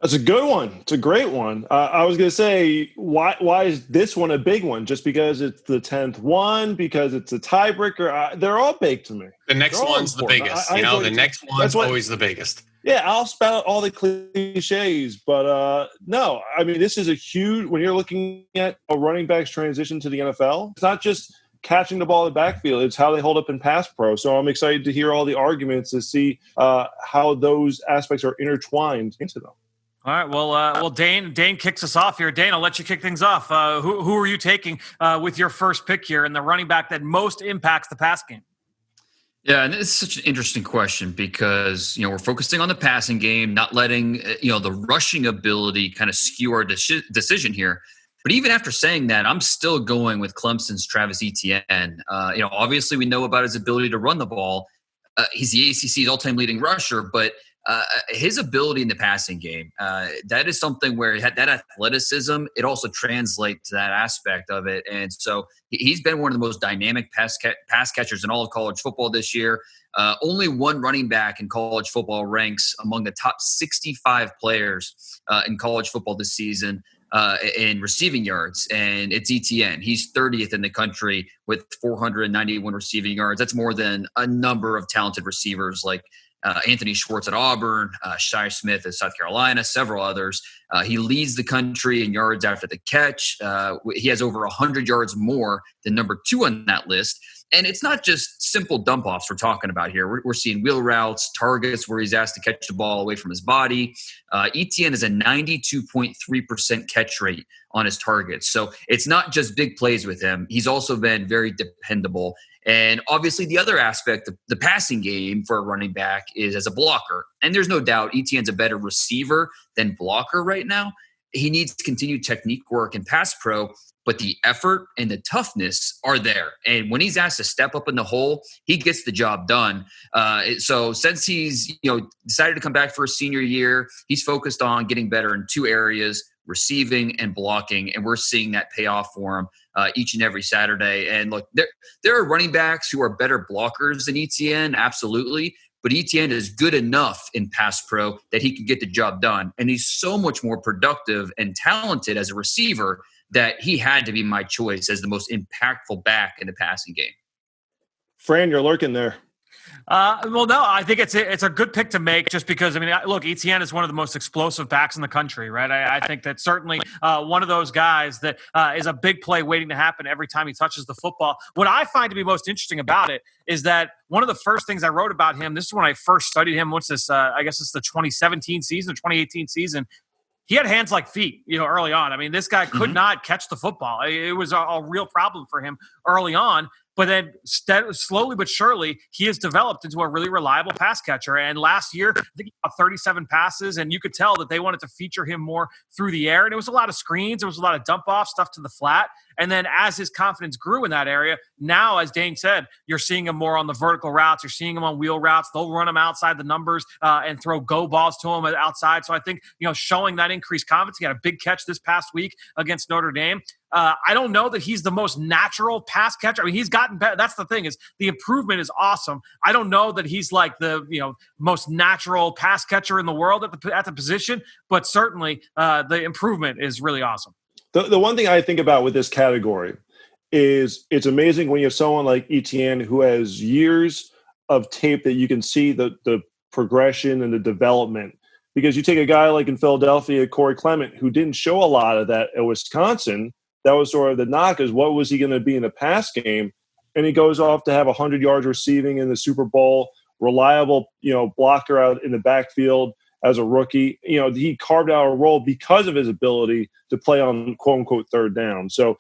That's a good one. It's a great one. I was going to say, why is this one a big one? Just because it's the 10th one? Because it's a tiebreaker? They're all big to me. The next one's the biggest. The next one's always the biggest. Yeah, I'll spout all the cliches, but no. I mean, this is a huge – when you're looking at a running back's transition to the NFL, it's not just catching the ball in the backfield. It's how they hold up in pass pro. So I'm excited to hear all the arguments to see how those aspects are intertwined into them. All right, well, Dane kicks us off here. Dane, I'll let you kick things off. Who are you taking with your first pick here and the running back that most impacts the pass game? Yeah, and it's such an interesting question because, we're focusing on the passing game, not letting, the rushing ability kind of skew our decision here. But even after saying that, I'm still going with Clemson's Travis Etienne. Obviously we know about his ability to run the ball. He's the ACC's all-time leading rusher, but his ability in the passing game, that is something where that athleticism, it also translates to that aspect of it. And so he's been one of the most dynamic pass catchers in all of college football this year. Only one running back in college football ranks among the top 65 players in college football this season in receiving yards, and it's Etienne. He's 30th in the country with 491 receiving yards. That's more than a number of talented receivers like Anthony Schwartz at Auburn, Shai Smith at South Carolina, several others. He leads the country in yards after the catch. He has over 100 yards more than number 2 on that list. And it's not just simple dump-offs we're talking about here. We're seeing wheel routes, targets where he's asked to catch the ball away from his body. Etienne is a 92.3% catch rate on his targets. So it's not just big plays with him. He's also been very dependable. And obviously the other aspect of the passing game for a running back is as a blocker. And there's no doubt Etienne's a better receiver than blocker right now. He needs continued technique work in pass pro, but the effort and the toughness are there. And when he's asked to step up in the hole, he gets the job done. So since he's decided to come back for his senior year, he's focused on getting better in 2 areas, receiving and blocking, and we're seeing that pay off for him each and every Saturday. And look, there are running backs who are better blockers than Etienne, absolutely, but Etienne is good enough in pass pro that he can get the job done. And he's so much more productive and talented as a receiver that he had to be my choice as the most impactful back in the passing game. Fran, you're lurking there. Well, no, I think it's a good pick to make just because, look, Etienne is one of the most explosive backs in the country, right? I think that's certainly one of those guys that is a big play waiting to happen every time he touches the football. What I find to be most interesting about it is that one of the first things I wrote about him, this is when I first studied him, I guess it's the 2017 season, 2018 season. He had hands like feet, early on. This guy could not catch the football. It was a real problem for him early on. But then slowly but surely, he has developed into a really reliable pass catcher. And last year, I think he got 37 passes, and you could tell that they wanted to feature him more through the air. And it was a lot of screens. There was a lot of dump-off stuff to the flat. And then as his confidence grew in that area, now, as Dane said, you're seeing him more on the vertical routes. You're seeing him on wheel routes. They'll run him outside the numbers and throw go balls to him outside. So I think, showing that increased confidence. He had a big catch this past week against Notre Dame. I don't know that he's the most natural pass catcher. He's gotten better. That's the thing, is the improvement is awesome. I don't know that he's like the most natural pass catcher in the world at the position, but certainly the improvement is really awesome. The one thing I think about with this category is it's amazing when you have someone like Etienne who has years of tape that you can see the progression and the development. Because you take a guy like in Philadelphia, Corey Clement, who didn't show a lot of that at Wisconsin. That was sort of the knock, is what was he going to be in the pass game? And he goes off to have 100 yards receiving in the Super Bowl, reliable, blocker out in the backfield as a rookie. He carved out a role because of his ability to play on quote unquote third down. So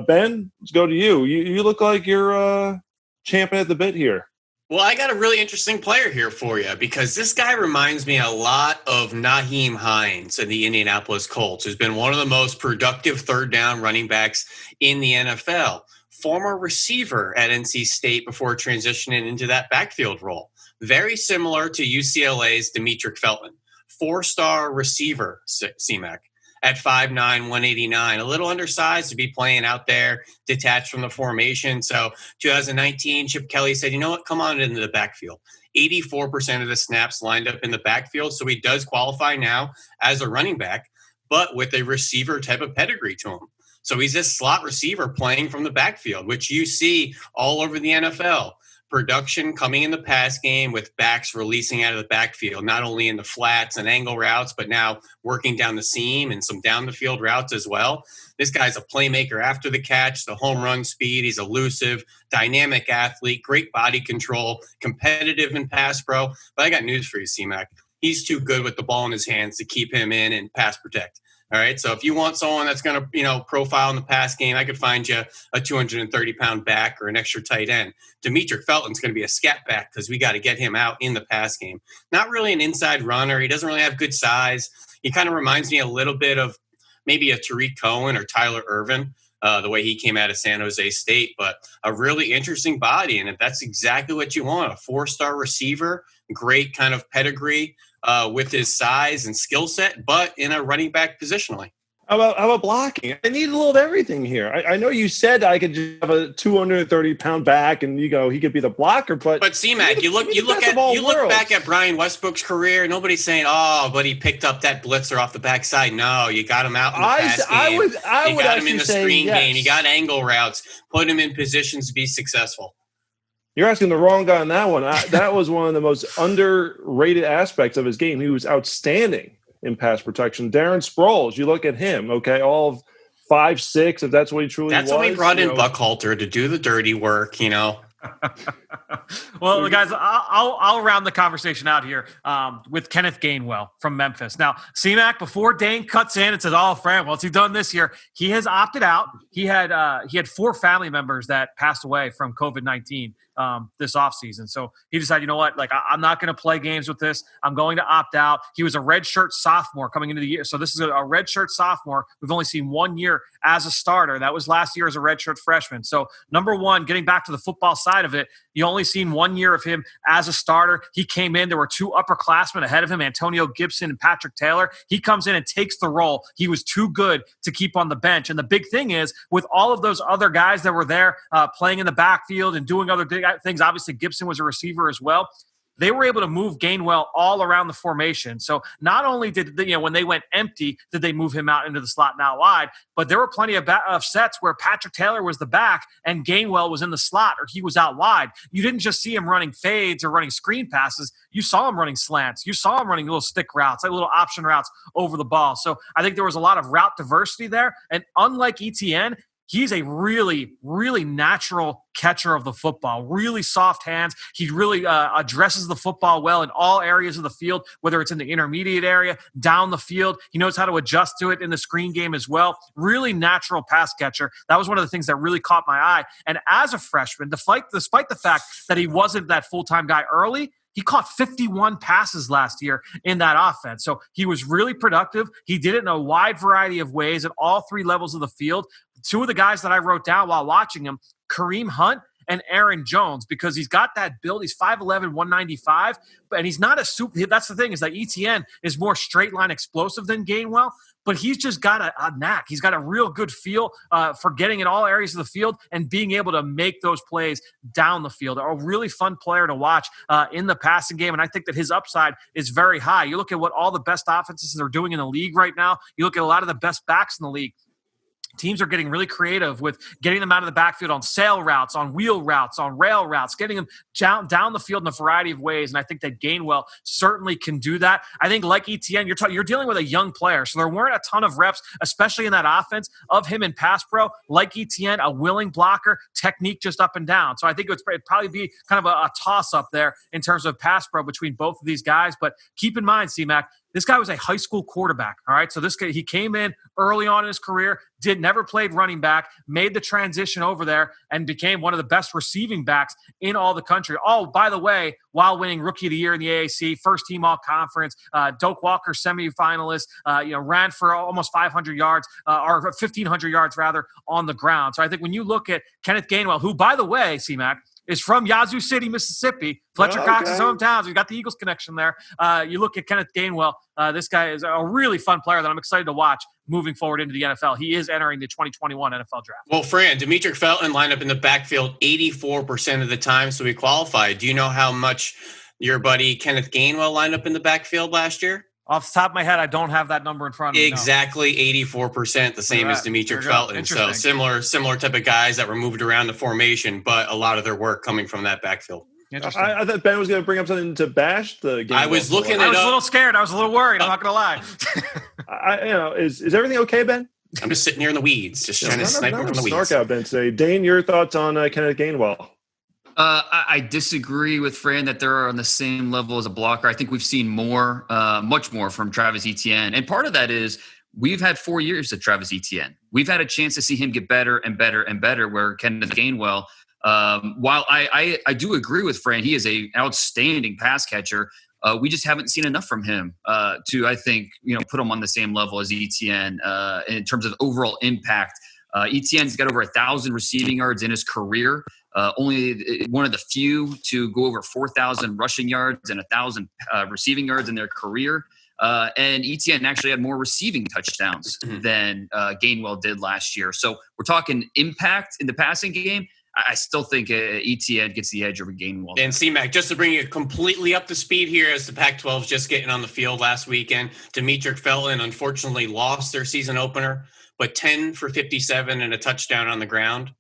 Ben, let's go to you. You look like you're champing at the bit here. Well, I got a really interesting player here for you because this guy reminds me a lot of Nyheim Hines of the Indianapolis Colts, who's been one of the most productive third down running backs in the NFL. Former receiver at NC State before transitioning into that backfield role. Very similar to UCLA's Demetric Felton. 4-star receiver, C-Mac. At 5'9", 189, a little undersized to be playing out there, detached from the formation. So 2019, Chip Kelly said, you know what, come on into the backfield. 84% of the snaps lined up in the backfield. So he does qualify now as a running back, but with a receiver type of pedigree to him. So he's a slot receiver playing from the backfield, which you see all over the NFL. Production coming in the pass game with backs releasing out of the backfield, not only in the flats and angle routes, but now working down the seam and some down the field routes as well. This guy's a playmaker after the catch, the home run speed. He's elusive, dynamic athlete, great body control, competitive in pass pro. But I got news for you, C-Mac. He's too good with the ball in his hands to keep him in and pass protect. All right. So if you want someone that's going to, profile in the pass game, I could find you a 230-pound back or an extra tight end. Demetric Felton's going to be a scat back because we got to get him out in the pass game. Not really an inside runner. He doesn't really have good size. He kind of reminds me a little bit of maybe a Tariq Cohen or Tyler Ervin, the way he came out of San Jose State, but a really interesting body. And if that's exactly what you want, a 4-star receiver, great kind of pedigree, with his size and skill set, but in a running back positionally. How about blocking? I need a little of everything here. I know you said I could just have a 230-pound back and he could be the blocker, but C-Mac, you look back at Brian Westbrook's career. Nobody's saying, "Oh, but he picked up that blitzer off the backside." No, you got him out in the pass game. You got him in the screen game. You got angle routes. Put him in positions to be successful. You're asking the wrong guy on that one. That was one of the most underrated aspects of his game. He was outstanding in pass protection. Darren Sproles, you look at him, okay, all of 5'6", if that's what he truly was. That's why we brought in Buckhalter to do the dirty work, Well, guys, I'll round the conversation out here with Kenneth Gainwell from Memphis. Now, C-Mac, before Dane cuts in and says, "Oh, Fran, what's he done this year?" He has opted out. He had 4 family members that passed away from COVID-19 this offseason. So he decided, you know what, I'm not going to play games with this. I'm going to opt out. He was a redshirt sophomore coming into the year. So this is a redshirt sophomore. We've only seen 1 year as a starter. That was last year as a redshirt freshman. So number one, getting back to the football side of it, you only seen 1 year of him as a starter. He came in. There were 2 upperclassmen ahead of him, Antonio Gibson and Patrick Taylor. He comes in and takes the role. He was too good to keep on the bench. And the big thing is, with all of those other guys that were there playing in the backfield and doing other things, obviously Gibson was a receiver as well. They were able to move Gainwell all around the formation. So not only did when they went empty, did they move him out into the slot and out wide, but there were plenty of sets where Patrick Taylor was the back and Gainwell was in the slot or he was out wide. You didn't just see him running fades or running screen passes. You saw him running slants. You saw him running little stick routes, like little option routes over the ball. So I think there was a lot of route diversity there. And unlike ETN, he's a really, really natural catcher of the football, really soft hands. He really addresses the football well in all areas of the field, whether it's in the intermediate area, down the field. He knows how to adjust to it in the screen game as well. Really natural pass catcher. That was one of the things that really caught my eye. And as a freshman, despite the fact that he wasn't that full-time guy early, he caught 51 passes last year in that offense. So he was really productive. He did it in a wide variety of ways at all 3 levels of the field. 2 of the guys that I wrote down while watching him, Kareem Hunt and Aaron Jones, because he's got that build. He's 5'11", 195, and he's not a super – that's the thing, is that ETN is more straight-line explosive than Gainwell, but he's just got a knack. He's got a real good feel for getting in all areas of the field and being able to make those plays down the field. A really fun player to watch in the passing game, and I think that his upside is very high. You look at what all the best offenses are doing in the league right now. You look at a lot of the best backs in the league. Teams are getting really creative with getting them out of the backfield on sail routes, on wheel routes, on rail routes, getting them down the field in a variety of ways. And I think that Gainwell certainly can do that. I think like ETN, you're dealing with a young player. So there weren't a ton of reps, especially in that offense, of him in pass pro. Like ETN, a willing blocker, technique just up and down. So I think it'd probably be kind of a toss-up there in terms of pass pro between both of these guys. But keep in mind, C-Mac, This guy was a high school quarterback, all right? So this guy, he came in early on in his career, never played running back, made the transition over there, and became one of the best receiving backs in all the country. Oh, by the way, while winning Rookie of the Year in the AAC, first team all-conference, Doak Walker semifinalist, ran for almost 500 yards, or 1,500 yards, rather, on the ground. So I think when you look at Kenneth Gainwell, who, by the way, C-Mac, is from Yazoo City, Mississippi. Fletcher Cox's hometown. So you got the Eagles connection there. You look at Kenneth Gainwell. This guy is a really fun player that I'm excited to watch moving forward into the NFL. He is entering the 2021 NFL draft. Well, Fran, Demetric Felton lined up in the backfield 84% of the time, so he qualified. Do you know how much your buddy Kenneth Gainwell lined up in the backfield last year? Off the top of my head, I don't have that number in front of me. Exactly 84%, the same as Demetric Felton. So similar type of guys that were moved around the formation, but a lot of their work coming from that backfield. I thought Ben was going to bring up something to bash the game. I was looking at it. I was a little scared. I was a little worried. I'm not going to lie. Is everything okay, Ben? I'm just sitting here in the weeds, just trying to snipe from the weeds. Snark out, Ben, today. Dane, your thoughts on Kenneth Gainwell? I disagree with Fran that they're on the same level as a blocker. I think we've seen more, much more from Travis Etienne. And part of that is we've had 4 years of Travis Etienne. We've had a chance to see him get better and better and better, where Kenneth Gainwell, while I do agree with Fran, he is an outstanding pass catcher. We just haven't seen enough from him to, I think, put him on the same level as Etienne in terms of overall impact. Etienne's got over 1,000 receiving yards in his career. Only one of the few to go over 4,000 rushing yards and 1,000 receiving yards in their career. And Etienne actually had more receiving touchdowns than Gainwell did last year. So we're talking impact in the passing game. I still think Etienne gets the edge over Gainwell. And C-Mac, just to bring you completely up to speed here, as the Pac-12 is just getting on the field last weekend, Demetric Felton unfortunately lost their season opener, but 10 for 57 and a touchdown on the ground.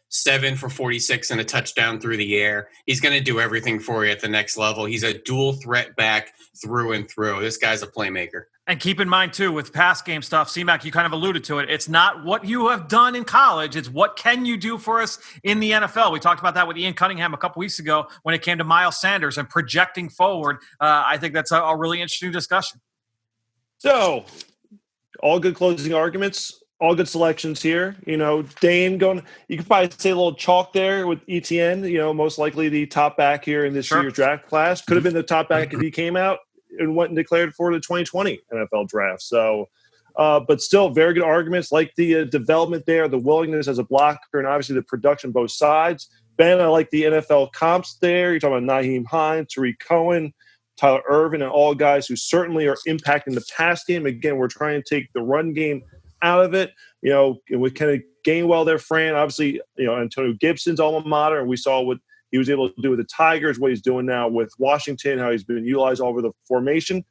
7 for 46 and a touchdown through the air. He's going to do everything for you at the next level. He's a dual threat back through and through. This guy's a playmaker. And keep in mind, too, with pass game stuff, C-Mac, you kind of alluded to it. It's not what you have done in college. It's what can you do for us in the NFL. We talked about that with Ian Cunningham a couple weeks ago when it came to Miles Sanders and projecting forward. I think that's a really interesting discussion. So, all good closing arguments. All good selections here. Dane going, you could probably say a little chalk there with Etienne, most likely the top back here in this year's draft class. Could have been the top back if he came out and went and declared for the 2020 NFL draft. So, but still very good arguments, like the development there, the willingness as a blocker, and obviously the production both sides. Ben, I like the NFL comps there. You're talking about Nyheim Hines, Tariq Cohen, Tyler Ervin, and all guys who certainly are impacting the pass game. Again, we're trying to take the run game out of it, with Kenneth Gainwell there, Fran, obviously, Antonio Gibson's alma mater, and we saw what he was able to do with the Tigers, what he's doing now with Washington, how he's been utilized all over the formation.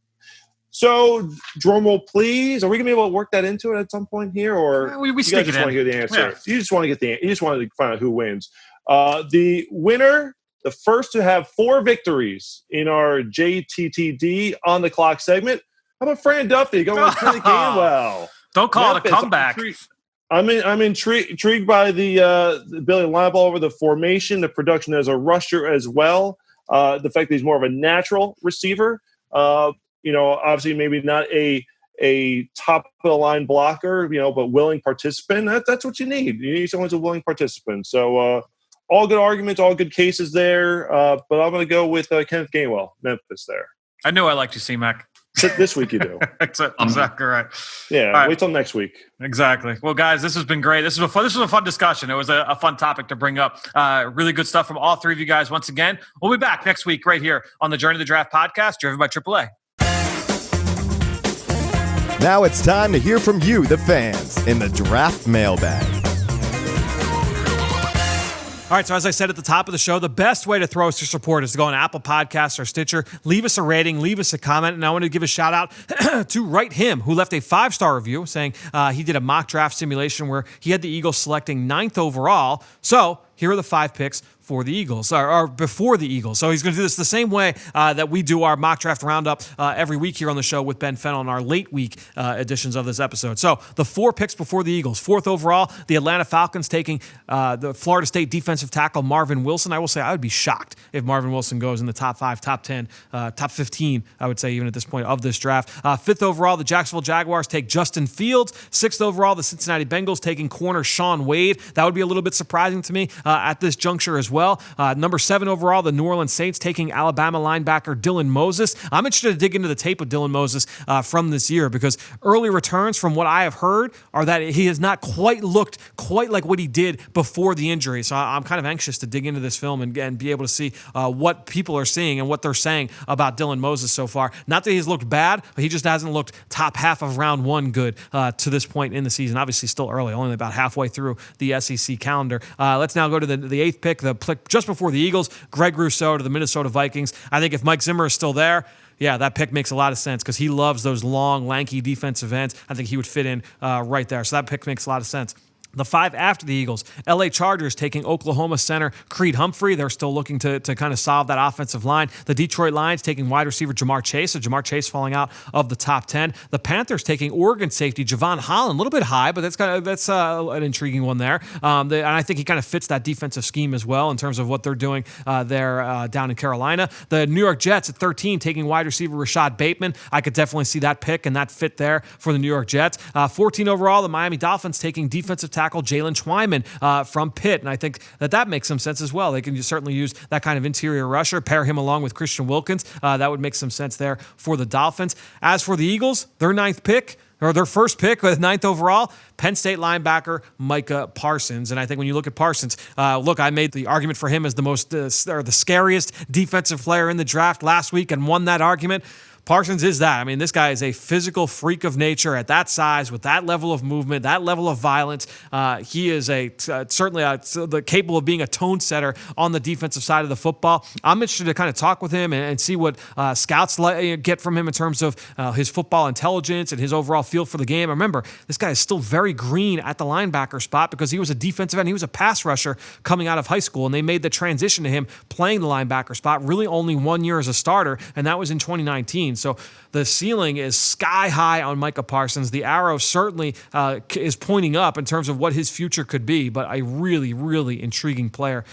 So, drum roll, please. Are we gonna be able to work that into it at some point here, or we you stick guys it just want to hear the answer? Yeah. You just want to find out who wins. The winner, the first to have 4 victories in our JTTD on the clock segment. How about Fran Duffy going with Kenneth Gainwell? Don't call it a comeback. I'm intrigued by the ability to line up all over the formation, the production as a rusher as well. The fact that he's more of a natural receiver. Obviously maybe not a top of the line blocker, but willing participant. That's what you need. You need someone who's a willing participant. So all good arguments, all good cases there. But I'm going to go with Kenneth Gainwell, Memphis there. I knew I liked you, C-Mac. This week you do. Exactly right. Yeah, right. Wait till next week. Exactly. Well, guys, this has been great. This was a fun discussion. It was a fun topic to bring up. Really good stuff from all 3 of you guys. Once again, we'll be back next week right here on the Journey to the Draft podcast, driven by AAA. Now it's time to hear from you, the fans, in the Draft Mailbag. All right, so as I said at the top of the show, the best way to throw us your support is to go on Apple Podcasts or Stitcher, leave us a rating, leave us a comment, and I want to give a shout out to Write Him, who left a 5-star review saying he did a mock draft simulation where he had the Eagles selecting 9th overall. So here are the 5 picks for the Eagles, or before the Eagles. So he's going to do this the same way that we do our mock draft roundup every week here on the show with Ben Fennell in our late week editions of this episode. So the 4 picks before the Eagles. 4th overall, the Atlanta Falcons taking the Florida State defensive tackle Marvin Wilson. I will say I would be shocked if Marvin Wilson goes in the top 5, top 10, top 15, I would say even at this point of this draft. 5th overall, the Jacksonville Jaguars take Justin Fields. 6th overall, the Cincinnati Bengals taking corner Sean Wade. That would be a little bit surprising to me at this juncture as well. Number 7 overall, the New Orleans Saints taking Alabama linebacker Dylan Moses. I'm interested to dig into the tape of Dylan Moses from this year because early returns from what I have heard are that he has not quite looked quite like what he did before the injury. So I'm kind of anxious to dig into this film and be able to see what people are seeing and what they're saying about Dylan Moses so far. Not that he's looked bad, but he just hasn't looked top half of round 1 good to this point in the season. Obviously still early, only about halfway through the SEC calendar. Let's now go to the 8th pick, the pick just before the Eagles, Greg Rousseau to the Minnesota Vikings. I think if Mike Zimmer is still there, yeah, that pick makes a lot of sense because he loves those long, lanky defensive ends. I think he would fit in right there. So that pick makes a lot of sense. The 5 after the Eagles, LA Chargers taking Oklahoma center Creed Humphrey. They're still looking to kind of solve that offensive line. The Detroit Lions taking wide receiver Jamar Chase. So Jamar Chase falling out of the top 10. The Panthers taking Oregon safety Javon Holland. A little bit high, but that's an intriguing one there. And I think he kind of fits that defensive scheme as well in terms of what they're doing there down in Carolina. The New York Jets at 13 taking wide receiver Rashad Bateman. I could definitely see that pick and that fit there for the New York Jets. 14 overall, the Miami Dolphins taking defensive tackle Jalen Twyman from Pitt, and I think that makes some sense as well. They can certainly use that kind of interior rusher, pair him along with Christian Wilkins. That would make some sense there for the Dolphins. As for the Eagles, their 9th pick, or their first pick with 9th overall, Penn State linebacker Micah Parsons. And I think when you look at Parsons, I made the argument for him as the most or the scariest defensive player in the draft last week and won that argument. Parsons is that. I mean, this guy is a physical freak of nature at that size, with that level of movement, that level of violence. He is certainly capable of being a tone setter on the defensive side of the football. I'm interested to kind of talk with him and see what scouts get from him in terms of his football intelligence and his overall feel for the game. Remember, this guy is still very green at the linebacker spot because he was a defensive end. He was a pass rusher coming out of high school, and they made the transition to him playing the linebacker spot really only 1 year as a starter, and that was in 2019. So the ceiling is sky high on Micah Parsons. The arrow certainly is pointing up in terms of what his future could be, but a really, really intriguing player,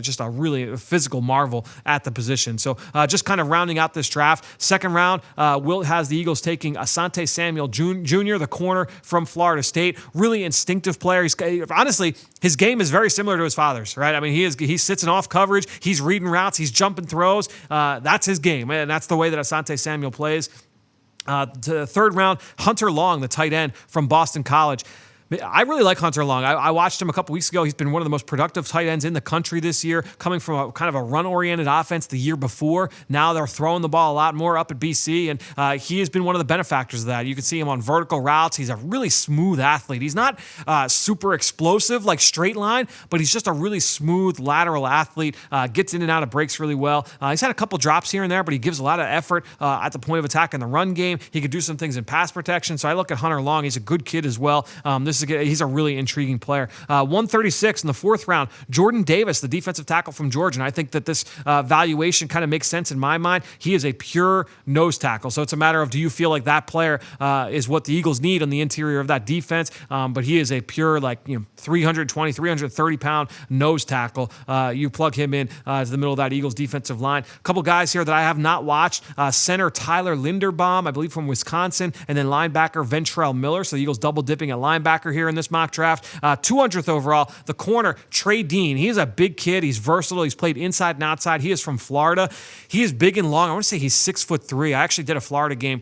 just a really physical marvel at the position. So just kind of rounding out this draft. 2nd round, Will has the Eagles taking Asante Samuel Jr., the corner from Florida State. Really instinctive player. Honestly, his game is very similar to his father's, right? I mean, he sits in off coverage. He's reading routes. He's jumping throws. That's his game, and that's the way that Asante Samuel plays. To the 3rd round, Hunter Long, the tight end from Boston College. I really like Hunter Long. I watched him a couple weeks ago. He's been one of the most productive tight ends in the country this year, coming from a kind of a run-oriented offense the year before. Now they're throwing the ball a lot more up at BC, and he has been one of the benefactors of that. You can see him on vertical routes. He's a really smooth athlete. He's not super explosive like straight line, but he's just a really smooth lateral athlete, gets in and out of breaks really well. He's had a couple drops here and there, but he gives a lot of effort at the point of attack in the run game. He could do some things in pass protection, so I look at Hunter Long. He's a good kid as well. He's a really intriguing player. 136 in the 4th round, Jordan Davis, the defensive tackle from Georgia. And I think that this valuation kind of makes sense in my mind. He is a pure nose tackle. So it's a matter of, do you feel like that player is what the Eagles need on the interior of that defense? But he is a pure 320, 330-pound nose tackle. You plug him in to the middle of that Eagles defensive line. A couple guys here that I have not watched. Center Tyler Linderbaum, I believe from Wisconsin, and then linebacker Ventrell Miller. So the Eagles double dipping at linebacker here in this mock draft. 200th overall, the corner, Trey Dean. He is a big kid. He's versatile. He's played inside and outside. He is from Florida. He is big and long. I want to say he's 6'3". I actually did a Florida game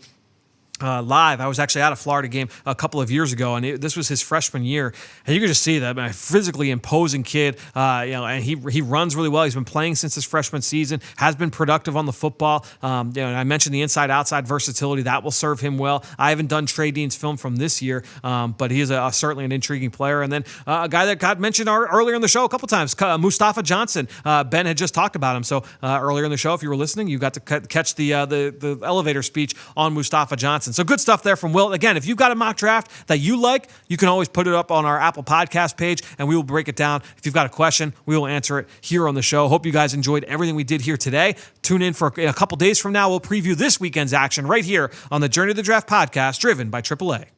live. I was actually at a Florida game a couple of years ago, and this was his freshman year, and you could just see that a physically imposing kid. And he runs really well. He's been playing since his freshman season. Has been productive on the football. And I mentioned the inside-outside versatility that will serve him well. I haven't done Trey Dean's film from this year, but he is certainly an intriguing player. And then a guy that got mentioned earlier in the show a couple times, Mustafa Johnson. Ben had just talked about him. So earlier in the show, if you were listening, you got to catch the elevator speech on Mustafa Johnson. Clemson. So good stuff there from Will. Again, if you've got a mock draft that you like, you can always put it up on our Apple Podcast page, and we will break it down. If you've got a question, we will answer it here on the show. Hope you guys enjoyed everything we did here today. Tune in for a couple days from now. We'll preview this weekend's action right here on the Journey to the Draft podcast, driven by AAA.